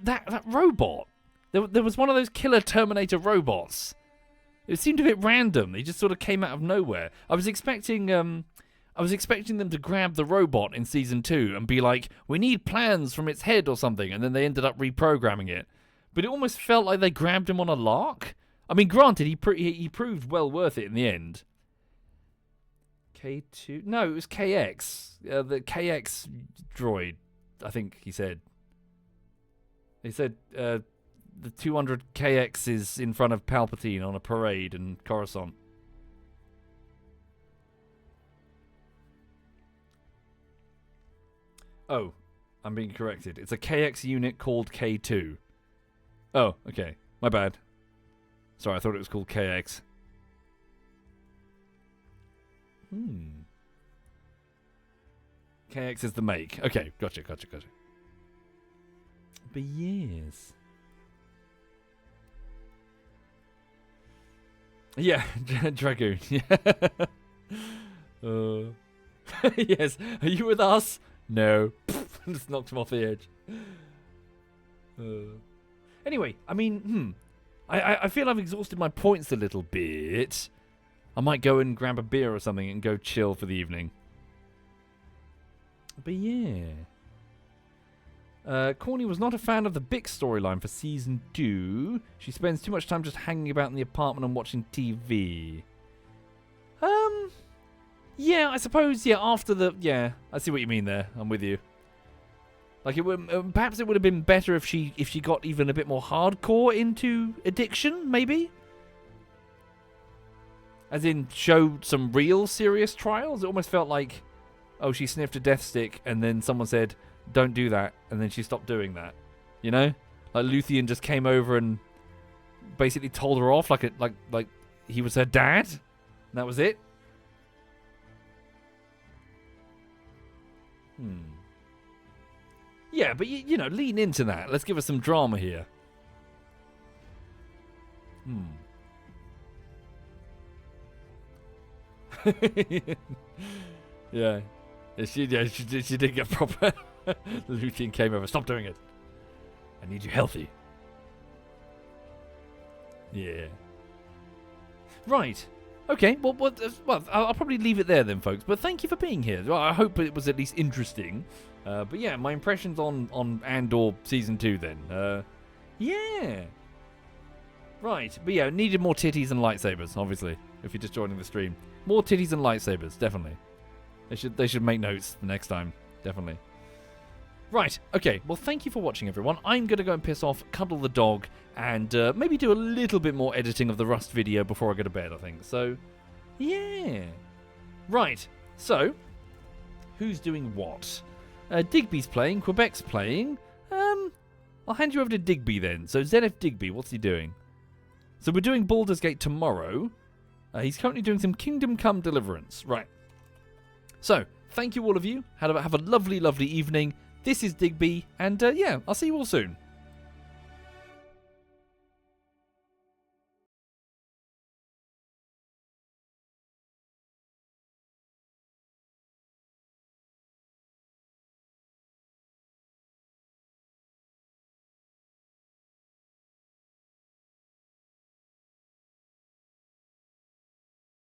that robot. There was one of those killer Terminator robots. It seemed a bit random. They just sort of came out of nowhere. I was expecting them to grab the robot in season 2 and be like, we need plans from its head or something, and then they ended up reprogramming it. But it almost felt like they grabbed him on a lark. I mean, granted, he proved well worth it in the end. K2? No, it was KX. The KX droid, I think he said. He said the 200 KX is in front of Palpatine on a parade in Coruscant. Oh, I'm being corrected. It's a KX unit called K2. Oh, okay. My bad. Sorry, I thought it was called KX. KX is the make. Okay, gotcha. But yes. Yeah, Dragoon. Yeah. Yes. Are you with us? No. Just knocked him off the edge. Anyway, I mean, I feel I've exhausted my points a little bit. I might go and grab a beer or something and go chill for the evening. But yeah. Corny was not a fan of the Bix storyline for season 2. She spends too much time just hanging about in the apartment and watching TV. Yeah, I suppose, yeah, after the... Yeah, I see what you mean there. I'm with you. Like, perhaps it would have been better if she got even a bit more hardcore into addiction, maybe? As in, show some real serious trials? It almost felt like, oh, she sniffed a death stick, and then someone said, don't do that, and then she stopped doing that. You know? Like, Luthien just came over and basically told her off like he was her dad, and that was it. Yeah, but you know, lean into that. Let's give us some drama here. Yeah. She did get proper. Luthien came over. Stop doing it. I need you healthy. Yeah. Right. Okay. Well, I'll probably leave it there then, folks. But thank you for being here. I hope it was at least interesting. But yeah, my impressions on Andor season 2 then. Yeah. Right. But yeah, needed more titties and lightsabers, obviously, if you're just joining the stream. More titties and lightsabers, definitely. They should make notes the next time, definitely. Right, okay, well thank you for watching everyone. I'm going to go and piss off, cuddle the dog, and maybe do a little bit more editing of the Rust video before I go to bed, I think. So, yeah. Right, so, who's doing what? Digby's playing. Quebec's playing. I'll hand you over to Digby then. So ZF Digby, what's he doing? So we're doing Baldur's Gate tomorrow. He's currently doing some Kingdom Come Deliverance. Right. So, thank you all of you. Have a lovely, lovely evening. This is Digby. And yeah, I'll see you all soon.